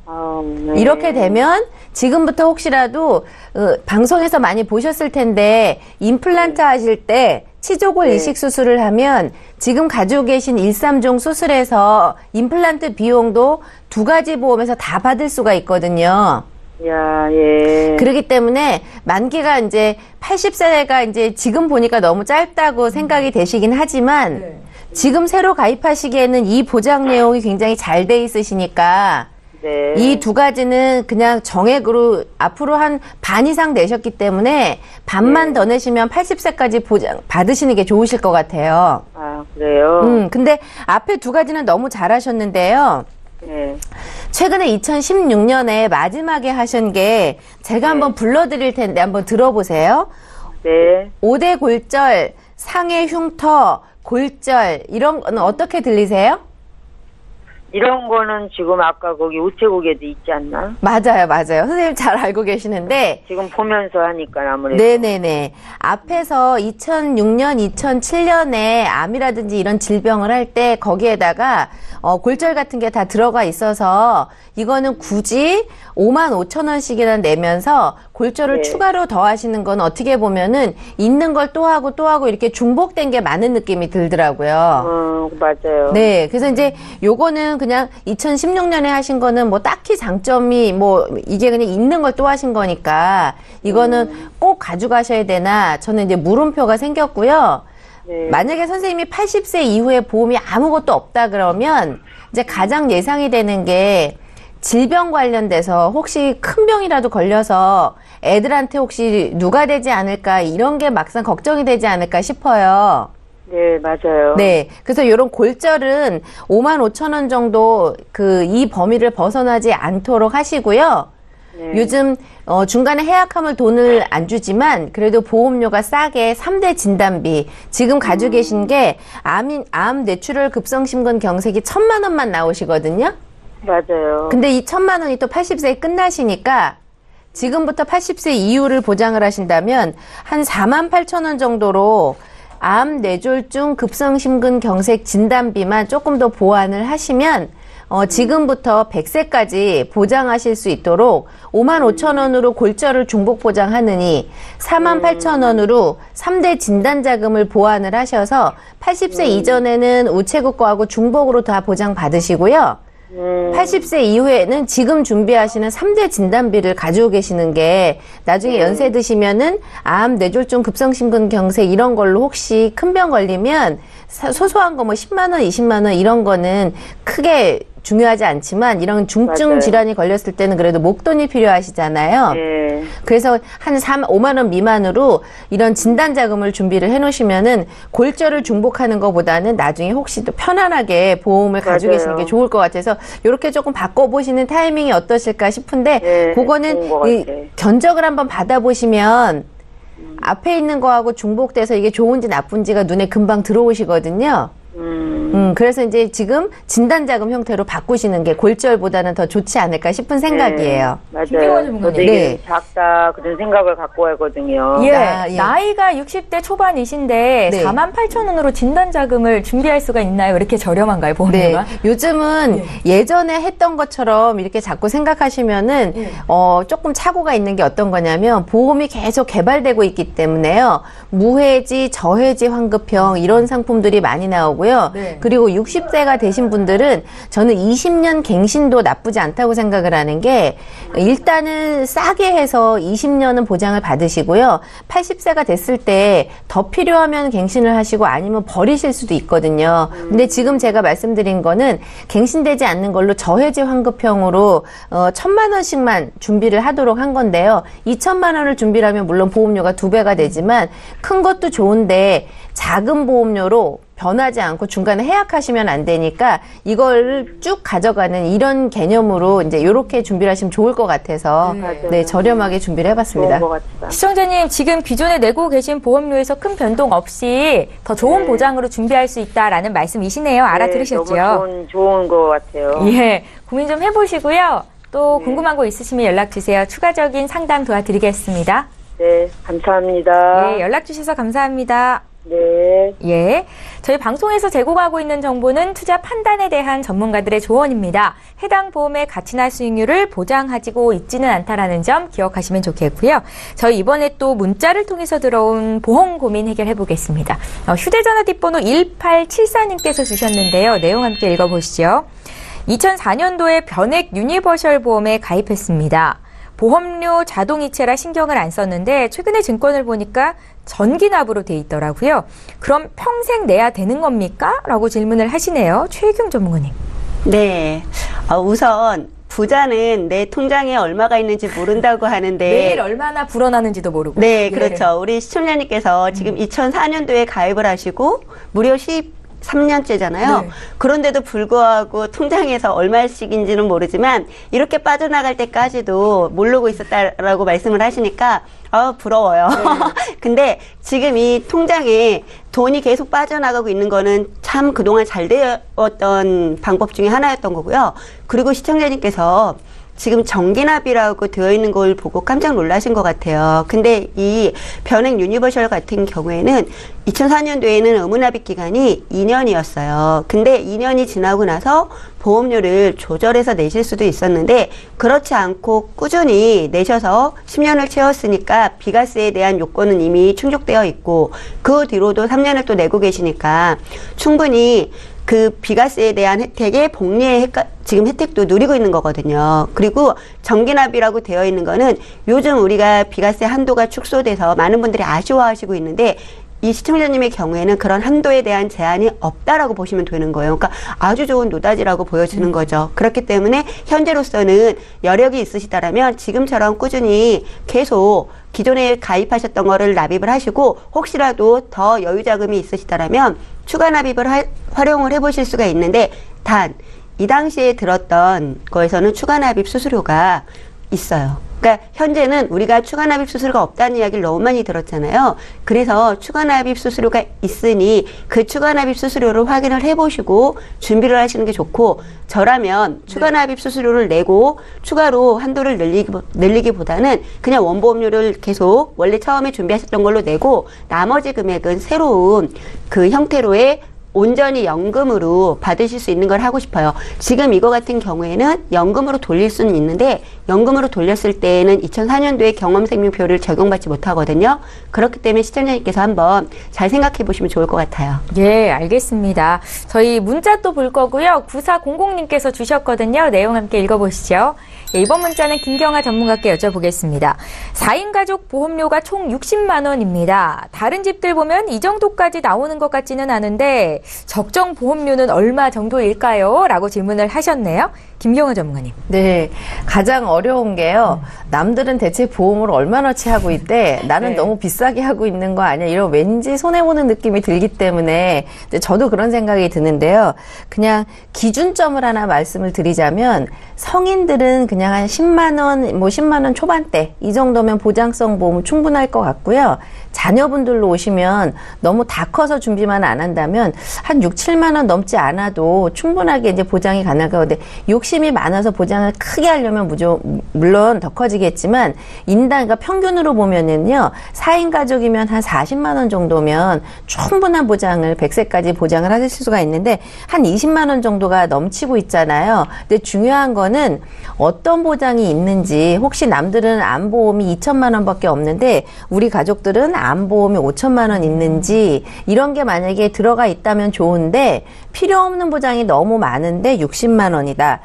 네. 이렇게 되면 지금부터 혹시라도 방송에서 많이 보셨을 텐데 임플란트 하실 때 치조골 네. 이식 수술을 하면 지금 가지고 계신 1~3종 수술에서 임플란트 비용도 2가지 보험에서 다 받을 수가 있거든요. 야, 예. 그렇기 때문에 만기가 이제 80세가 이제 지금 보니까 너무 짧다고 생각이 되시긴 하지만 지금 새로 가입하시기에는 이 보장 내용이 굉장히 잘 돼 있으시니까 네. 이 2가지는 그냥 정액으로 앞으로 한 반 이상 내셨기 때문에 반만 더 내시면 80세까지 보장 받으시는 게 좋으실 것 같아요. 아, 그래요? 근데 앞에 2가지는 너무 잘하셨는데요. 네. 최근에 2016년에 마지막에 하신 게 제가 한번 불러드릴 텐데 한번 들어보세요. 네. 5대 골절, 상해 흉터, 골절 이런 거는 어떻게 들리세요? 이런 거는 지금 아까 거기 우체국에도 있지 않나? 맞아요. 선생님 잘 알고 계시는데 지금 보면서 하니까 아무래도. 네네네. 앞에서 2006년, 2007년에 암이라든지 이런 질병을 할 때 거기에다가 골절 같은 게 다 들어가 있어서 이거는 굳이 55,000원씩이나 내면서 골절을 네. 추가로 더 하시는 건 어떻게 보면은 있는 걸 또 하고 이렇게 중복된 게 많은 느낌이 들더라고요. 맞아요. 네. 그래서 이제 요거는 그냥 2016년에 하신 거는 뭐 딱히 장점이 뭐 이게 그냥 있는 걸 또 하신 거니까 이거는 꼭 가져가셔야 되나 저는 이제 물음표가 생겼고요. 네. 만약에 선생님이 80세 이후에 보험이 아무것도 없다 그러면 이제 가장 예상이 되는 게 질병 관련돼서 혹시 큰 병이라도 걸려서 애들한테 혹시 누가 되지 않을까 이런 게 막상 걱정이 되지 않을까 싶어요. 네, 맞아요. 네. 그래서 이런 골절은 55,000원 정도 이 범위를 벗어나지 않도록 하시고요. 네. 요즘 중간에 해약하면 돈을 안 주지만 그래도 보험료가 싸게 3대 진단비 지금 가지고 계신 게 암 뇌출혈 급성심근 경색이 1,000만 원만 나오시거든요. 맞아요. 근데 이 1,000만 원이 또 80세에 끝나시니까 지금부터 80세 이후를 보장을 하신다면 한 48,000원 정도로 암 뇌졸중 급성심근 경색 진단비만 조금 더 보완을 하시면 지금부터 100세까지 보장하실 수 있도록 55,000원으로 골절을 중복 보장하느니 48,000원으로 3대 진단자금을 보완을 하셔서 80세 이전에는 우체국과하고 중복으로 다 보장 받으시고요. 80세 이후에는 지금 준비하시는 3대 진단비를 가지고 계시는 게 나중에 연세 드시면은 암, 뇌졸중, 급성심근 경색 이런 걸로 혹시 큰 병 걸리면 소소한 거 뭐 10만 원, 20만 원 이런 거는 크게 중요하지 않지만 이런 중증 맞아요. 질환이 걸렸을 때는 그래도 목돈이 필요하시잖아요. 네. 그래서 한 5만 원 미만으로 이런 진단 자금을 준비를 해 놓으시면은 골절을 중복하는 것보다는 나중에 혹시 또 편안하게 보험을 가지고 맞아요. 계시는 게 좋을 것 같아서 이렇게 조금 바꿔보시는 타이밍이 어떠실까 싶은데 네, 그거는 좋은 것 이 같아. 견적을 한번 받아보시면 앞에 있는 거하고 중복돼서 이게 좋은지 나쁜지가 눈에 금방 들어오시거든요. 그래서 이제 지금 진단자금 형태로 바꾸시는 게 골절보다는 더 좋지 않을까 싶은 생각이에요. 네, 김경원 맞아요. 전문가님. 저도 이게 네. 작다 그런 생각을 갖고 하거든요. 예, 아, 예. 나이가 60대 초반이신데 네. 48,000원으로 진단자금을 준비할 수가 있나요? 이렇게 저렴한가요, 네. 보험료가? 요즘은 예전에 했던 것처럼 이렇게 자꾸 생각하시면은, 조금 착오가 있는 게 어떤 거냐면, 보험이 계속 개발되고 있기 때문에요. 무해지, 저해지 환급형, 이런 상품들이 많이 나오고요. 네. 그리고 60세가 되신 분들은 저는 20년 갱신도 나쁘지 않다고 생각을 하는 게, 일단은 싸게 해서 20년은 보장을 받으시고요. 80세가 됐을 때 더 필요하면 갱신을 하시고 아니면 버리실 수도 있거든요. 근데 지금 제가 말씀드린 거는 갱신되지 않는 걸로 저해지 환급형으로 1,000만 원씩만 준비를 하도록 한 건데요. 2,000만 원을 준비를 하면 물론 보험료가 2배가 되지만 큰 것도 좋은데 작은 보험료로 변하지 않고 중간에 해약하시면 안 되니까 이걸 쭉 가져가는 이런 개념으로 이제 이렇게 준비를 하시면 좋을 것 같아서 네, 저렴하게 준비를 해봤습니다. 좋은 것 같다. 시청자님, 지금 기존에 내고 계신 보험료에서 큰 변동 없이 더 좋은 보장으로 준비할 수 있다라는 말씀이시네요. 알아들으셨죠? 네, 너무 좋은 것 같아요. 예, 고민 좀 해보시고요. 또 궁금한 거 있으시면 연락 주세요. 추가적인 상담 도와드리겠습니다. 네, 감사합니다. 예, 연락 주셔서 감사합니다. 네. 예. 저희 방송에서 제공하고 있는 정보는 투자 판단에 대한 전문가들의 조언입니다. 해당 보험의 가치나 수익률을 보장하고 있지는 않다라는 점 기억하시면 좋겠고요. 저희 이번에 또 문자를 통해서 들어온 보험 고민 해결해 보겠습니다. 휴대전화 뒷번호 1874님께서 주셨는데요. 내용 함께 읽어보시죠. 2004년도에 변액 유니버셜 보험에 가입했습니다. 보험료 자동이체라 신경을 안 썼는데 최근에 증권을 보니까 전기납으로 돼 있더라고요. 그럼 평생 내야 되는 겁니까? 라고 질문을 하시네요. 최혜경 전문가님. 네. 우선 부자는 내 통장에 얼마가 있는지 모른다고 하는데 매일 얼마나 불어나는지도 모르고. 네, 그렇죠. 우리 시청자님께서 지금 2004년도에 가입을 하시고 무려 13년째잖아요. 네. 그런데도 불구하고 통장에서 얼마씩인지는 모르지만 이렇게 빠져나갈 때까지도 모르고 있었다라고 말씀을 하시니까 부러워요. 네. 근데 지금 이 통장에 돈이 계속 빠져나가고 있는 거는 참 그동안 잘 되었던 방법 중에 하나였던 거고요. 그리고 시청자님께서 지금 정기납이라고 되어 있는 걸 보고 깜짝 놀라신 것 같아요. 근데 이 변액 유니버셜 같은 경우에는 2004년도에는 의무납입 기간이 2년이었어요. 근데 2년이 지나고 나서 보험료를 조절해서 내실 수도 있었는데 그렇지 않고 꾸준히 내셔서 10년을 채웠으니까 비과세에 대한 요건은 이미 충족되어 있고 그 뒤로도 3년을 또 내고 계시니까 충분히 그 비과세에 대한 혜택에 복리의 지금 혜택도 누리고 있는 거거든요. 그리고 정기납이라고 되어 있는 거는 요즘 우리가 비과세 한도가 축소돼서 많은 분들이 아쉬워하시고 있는데 이 시청자님의 경우에는 그런 한도에 대한 제한이 없다라고 보시면 되는 거예요. 그러니까 아주 좋은 노다지라고 보여지는 거죠. 그렇기 때문에 현재로서는 여력이 있으시다라면 지금처럼 꾸준히 계속 기존에 가입하셨던 거를 납입을 하시고 혹시라도 더 여유 자금이 있으시다라면 추가 납입을 활용을 해보실 수가 있는데 단 이 당시에 들었던 거에서는 추가 납입 수수료가 있어요. 그러니까 현재는 우리가 추가 납입 수수료가 없다는 이야기를 너무 많이 들었잖아요. 그래서 추가 납입 수수료가 있으니 그 추가 납입 수수료를 확인을 해보시고 준비를 하시는 게 좋고, 저라면 추가 납입 수수료를 내고 추가로 한도를 늘리기보다는 그냥 원보험료를 계속 원래 처음에 준비하셨던 걸로 내고 나머지 금액은 새로운 그 형태로의 온전히 연금으로 받으실 수 있는 걸 하고 싶어요. 지금 이거 같은 경우에는 연금으로 돌릴 수는 있는데 연금으로 돌렸을 때에는 2004년도에 경험생명표를 적용받지 못하거든요. 그렇기 때문에 시청자님께서 한번 잘 생각해 보시면 좋을 것 같아요. 예, 알겠습니다. 저희 문자 또 볼 거고요. 9400님께서 주셨거든요. 내용 함께 읽어보시죠. 예, 이번 문자는 김경아 전문가께 여쭤보겠습니다. 4인 가족 보험료가 총 60만 원입니다. 다른 집들 보면 이 정도까지 나오는 것 같지는 않은데 적정 보험료는 얼마 정도일까요? 라고 질문을 하셨네요. 김경아 전문가님. 네, 가장 어려운 게요. 남들은 대체 보험을 얼마나치 하고 있대. 나는 네. 너무 비싸게 하고 있는 거 아니야. 이런 왠지 손해보는 느낌이 들기 때문에 저도 그런 생각이 드는데요. 그냥 기준점을 하나 말씀을 드리자면 성인들은 그냥 한 10만 원, 뭐 10만 원 초반대 이 정도면 보장성 보험 충분할 것 같고요. 자녀분들로 오시면 너무 다 커서 준비만 안 한다면 한 6, 7만 원 넘지 않아도 충분하게 이제 보장이 가능할 거데 욕심이 많아서 보장을 크게 하려면 물론 더 커지겠지만 인당, 그러니까 평균으로 보면은요 4인 가족이면 한 40만 원 정도면 충분한 보장을 100세까지 보장을 하실 수가 있는데 한 20만 원 정도가 넘치고 있잖아요. 근데 중요한 거는 어떤 보장이 있는지, 혹시 남들은 암보험이 2천만 원밖에 없는데 우리 가족들은 암보험이 5천만 원 있는지, 이런 게 만약에 들어가 있다면 좋은데 필요 없는 보장이 너무 많은데 60만 원이다.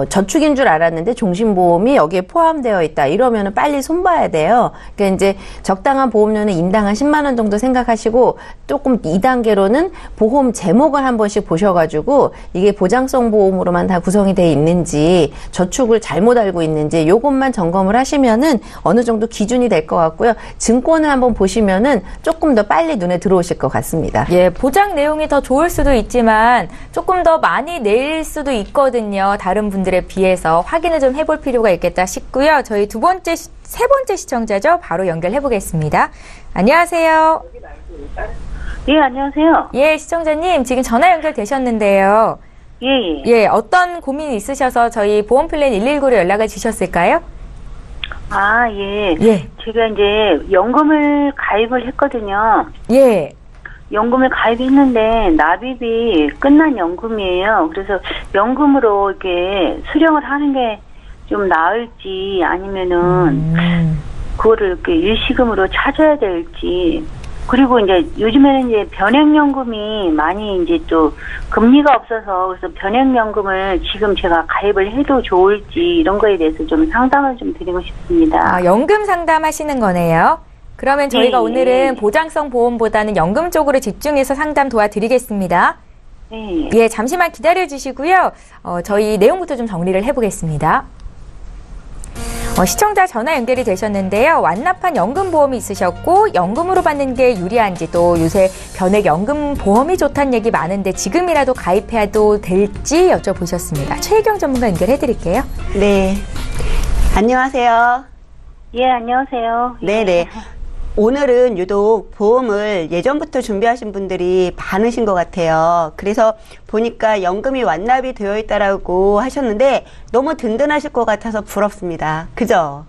저축인 줄 알았는데 종신보험이 여기에 포함되어 있다. 이러면은 빨리 손봐야 돼요. 그러니까 이제 적당한 보험료는 인당 한 10만 원 정도 생각하시고 조금 2단계로는 보험 제목을 한 번씩 보셔가지고 이게 보장성 보험으로만 다 구성이 돼 있는지, 저축을 잘못 알고 있는지 요것만 점검을 하시면은 어느 정도 기준이 될 것 같고요. 증권을 한번 보시면은 조금 더 빨리 눈에 들어오실 것 같습니다. 예, 보장 내용이 더 좋을 수도 있지만 조금 더 많이 낼 수도 있거든요. 다른 분들에 비해서 확인을 좀 해볼 필요가 있겠다 싶고요. 저희 세 번째 시청자죠. 바로 연결해 보겠습니다. 안녕하세요. 예, 안녕하세요. 예, 시청자님 지금 전화 연결되셨는데요. 예. 예, 어떤 고민이 있으셔서 저희 보험 플랜 119로 연락을 주셨을까요? 아, 예. 예. 제가 이제 연금을 가입을 했거든요. 예. 연금을 가입했는데 납입이 끝난 연금이에요. 그래서 연금으로 이렇게 수령을 하는 게 좀 나을지 아니면은 그거를 이렇게 일시금으로 찾아야 될지. 그리고 이제 요즘에는 이제 변액연금이 많이 이제 또 금리가 없어서 그래서 변액연금을 지금 제가 가입을 해도 좋을지 이런 거에 대해서 좀 상담을 좀 드리고 싶습니다. 아, 연금 상담하시는 거네요. 그러면 저희가 예. 오늘은 보장성 보험보다는 연금 쪽으로 집중해서 상담 도와드리겠습니다. 네. 예, 잠시만 기다려 주시고요. 저희 내용부터 좀 정리를 해보겠습니다. 시청자 전화 연결이 되셨는데요. 완납한 연금보험이 있으셨고 연금으로 받는 게 유리한지, 또 요새 변액 연금 보험이 좋다는 얘기 많은데 지금이라도 가입해도 될지 여쭤보셨습니다. 최혜경 전문가 연결해드릴게요. 네. 안녕하세요. 예, 안녕하세요. 네네. 오늘은 유독 보험을 예전부터 준비하신 분들이 많으신 것 같아요. 그래서 보니까 연금이 완납이 되어 있다라고 하셨는데 너무 든든하실 것 같아서 부럽습니다. 그죠?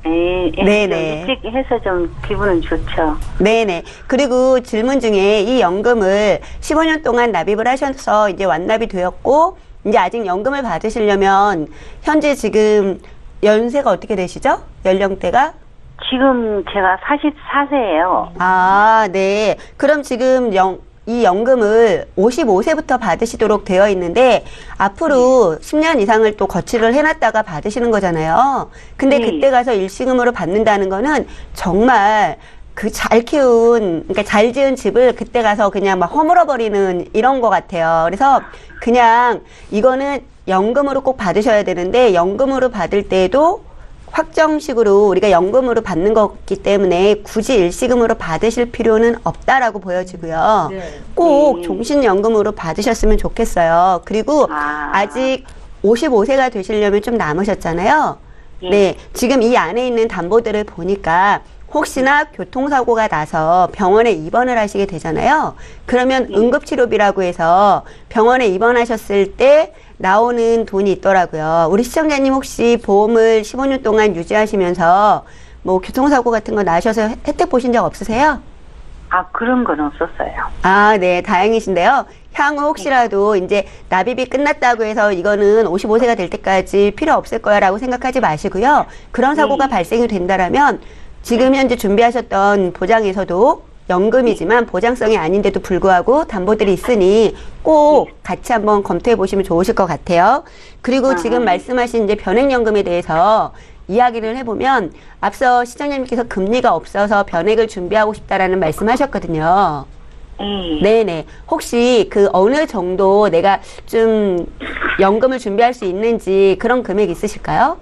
네. 네네. 좀 일찍 해서 좀 기분은 좋죠. 네네. 그리고 질문 중에 이 연금을 15년 동안 납입을 하셔서 이제 완납이 되었고 이제 아직 연금을 받으시려면 현재 지금 연세가 어떻게 되시죠? 연령대가? 지금 제가 44세예요. 아, 네. 그럼 지금 이 연금을 55세부터 받으시도록 되어 있는데 앞으로 10년 이상을 또 거치를 해놨다가 받으시는 거잖아요. 근데 그때 가서 일시금으로 받는다는 거는 정말 그 잘 키운, 그러니까 잘 지은 집을 그때 가서 그냥 막 허물어버리는 이런 것 같아요. 그래서 그냥 이거는 연금으로 꼭 받으셔야 되는데 연금으로 받을 때에도 확정식으로 우리가 연금으로 받는 거기 때문에 굳이 일시금으로 받으실 필요는 없다라고 보여지고요. 꼭 종신연금으로 받으셨으면 좋겠어요. 그리고 아직 55세가 되시려면 좀 남으셨잖아요. 예. 네, 지금 이 안에 있는 담보들을 보니까 혹시나 교통사고가 나서 병원에 입원을 하시게 되잖아요. 그러면 응급치료비라고 해서 병원에 입원하셨을 때 나오는 돈이 있더라고요. 우리 시청자님 혹시 보험을 15년 동안 유지하시면서 뭐 교통사고 같은 거 나셔서 혜택 보신 적 없으세요? 아, 그런 건 없었어요. 아, 네, 다행이신데요. 향후 혹시라도 이제 납입이 끝났다고 해서 이거는 55세가 될 때까지 필요 없을 거야 라고 생각하지 마시고요. 그런 사고가 발생이 된다라면 지금 현재 준비하셨던 보장에서도 연금이지만 보장성이 아닌데도 불구하고 담보들이 있으니 꼭 같이 한번 검토해 보시면 좋으실 것 같아요. 그리고 지금 말씀하신 이제 변액연금에 대해서 이야기를 해보면 앞서 시청자님께서 금리가 없어서 변액을 준비하고 싶다라는 말씀하셨거든요. 네네. 혹시 그 어느 정도 내가 좀 연금을 준비할 수 있는지 그런 금액 있으실까요?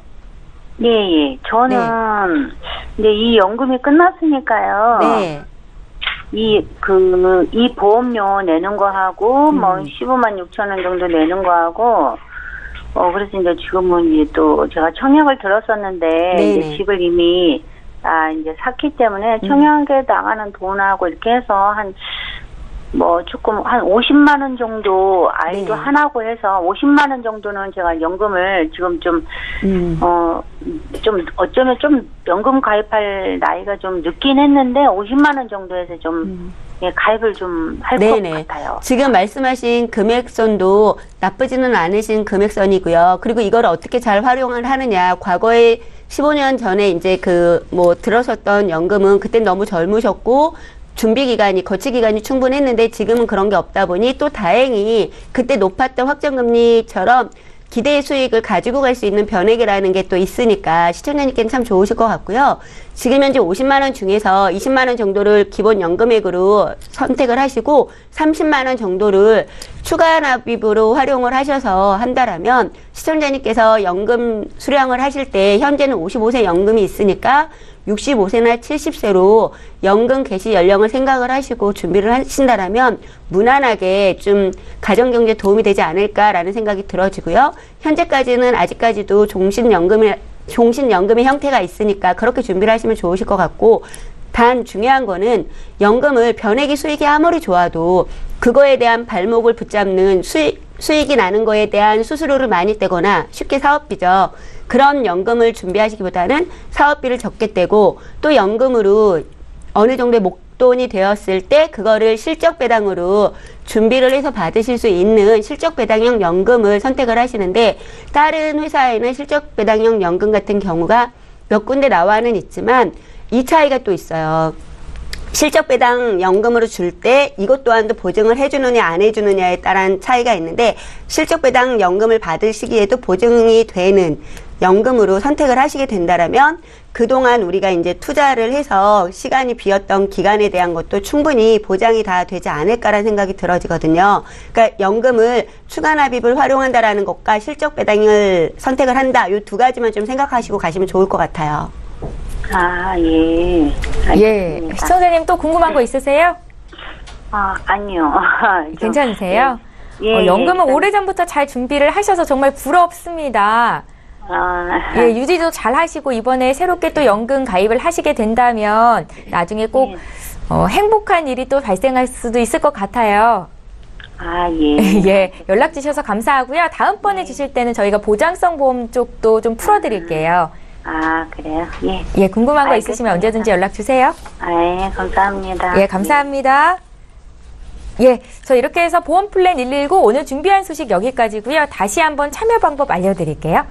네, 예. 저는 이제 이 연금이 끝났으니까요. 네. 이 보험료 내는 거 하고, 뭐, 15만 6천 원 정도 내는 거 하고, 그래서 이제 지금은 이제 또 제가 청약을 들었었는데, 이제 집을 이미, 이제 샀기 때문에 청약에 나가는 돈하고 이렇게 해서 조금 한 50만 원 정도 아이도 하나고 해서 50만 원 정도는 제가 연금을 지금 좀 어쩌면 좀 연금 가입할 나이가 좀 늦긴 했는데 50만 원 정도에서 좀 가입을 좀 할 것 같아요. 지금 말씀하신 금액선도 나쁘지는 않으신 금액선이고요. 그리고 이걸 어떻게 잘 활용을 하느냐. 과거에 15년 전에 이제 들어섰던 연금은 그때 너무 젊으셨고 거치 기간이 충분했는데 지금은 그런 게 없다 보니 또 다행히 그때 높았던 확정금리처럼 기대의 수익을 가지고 갈 수 있는 변액이라는 게 또 있으니까 시청자님께는 참 좋으실 것 같고요. 지금 현재 50만 원 중에서 20만 원 정도를 기본 연금액으로 선택을 하시고 30만 원 정도를 추가 납입으로 활용을 하셔서 한다라면 시청자님께서 연금 수령을 하실 때 현재는 55세 연금이 있으니까 65세나 70세로 연금 개시 연령을 생각을 하시고 준비를 하신다라면 무난하게 좀 가정경제에 도움이 되지 않을까라는 생각이 들어지고요. 현재까지는 아직까지도 종신연금의 형태가 있으니까 그렇게 준비를 하시면 좋으실 것 같고 단 중요한 거는 연금을 변액이 수익이 아무리 좋아도 그거에 대한 발목을 붙잡는 수익이 나는 거에 대한 수수료를 많이 떼거나 쉽게 사업비죠. 그런 연금을 준비하시기보다는 사업비를 적게 떼고 또 연금으로 어느 정도의 목돈이 되었을 때 그거를 실적배당으로 준비를 해서 받으실 수 있는 실적배당형 연금을 선택을 하시는데 다른 회사에는 실적배당형 연금 같은 경우가 몇 군데 나와는 있지만 이 차이가 또 있어요. 실적배당 연금으로 줄 때 이것 또한도 보증을 해주느냐 안 해주느냐에 따른 차이가 있는데 실적배당 연금을 받을 시기에도 보증이 되는 연금으로 선택을 하시게 된다라면 그동안 우리가 이제 투자를 해서 시간이 비었던 기간에 대한 것도 충분히 보장이 다 되지 않을까라는 생각이 들어지거든요. 그러니까 연금을 추가 납입을 활용한다라는 것과 실적배당을 선택을 한다. 이 두 가지만 좀 생각하시고 가시면 좋을 것 같아요. 예. 예. 시청자님 또 궁금한 거 있으세요? 아니요. 괜찮으세요? 예, 연금은 오래전부터 잘 준비를 하셔서 정말 부럽습니다. 예, 유지도 잘 하시고 이번에 새롭게 또 연금 가입을 하시게 된다면 나중에 꼭 행복한 일이 또 발생할 수도 있을 것 같아요. 예. 예, 연락 주셔서 감사하고요. 다음번에 주실 때는 저희가 보장성 보험 쪽도 좀 풀어드릴게요. 그래요? 예. 예, 궁금한 거 있으시면 언제든지 연락 주세요. 예, 감사합니다. 예, 감사합니다. 예, 저 이렇게 해서 보험 플랜 119 오늘 준비한 소식 여기까지고요. 다시 한번 참여 방법 알려드릴게요.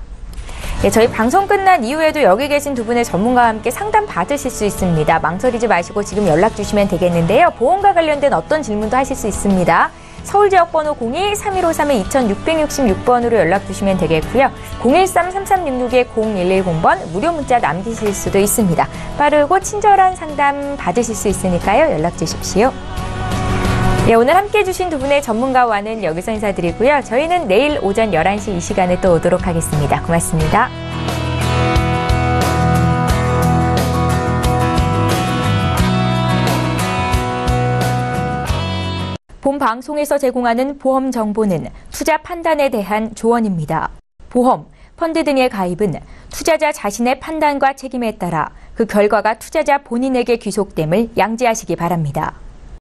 예, 저희 방송 끝난 이후에도 여기 계신 두 분의 전문가와 함께 상담 받으실 수 있습니다. 망설이지 마시고 지금 연락 주시면 되겠는데요. 보험과 관련된 어떤 질문도 하실 수 있습니다. 서울지역번호 02-3153-2666번으로 연락 주시면 되겠고요. 013-3366-0110번 무료 문자 남기실 수도 있습니다. 빠르고 친절한 상담 받으실 수 있으니까요. 연락 주십시오. 예, 오늘 함께해 주신 두 분의 전문가와는 여기서 인사드리고요. 저희는 내일 오전 11시 이 시간에 또 오도록 하겠습니다. 고맙습니다. 본 방송에서 제공하는 보험 정보는 투자 판단에 대한 조언입니다. 보험, 펀드 등의 가입은 투자자 자신의 판단과 책임에 따라 그 결과가 투자자 본인에게 귀속됨을 양지하시기 바랍니다.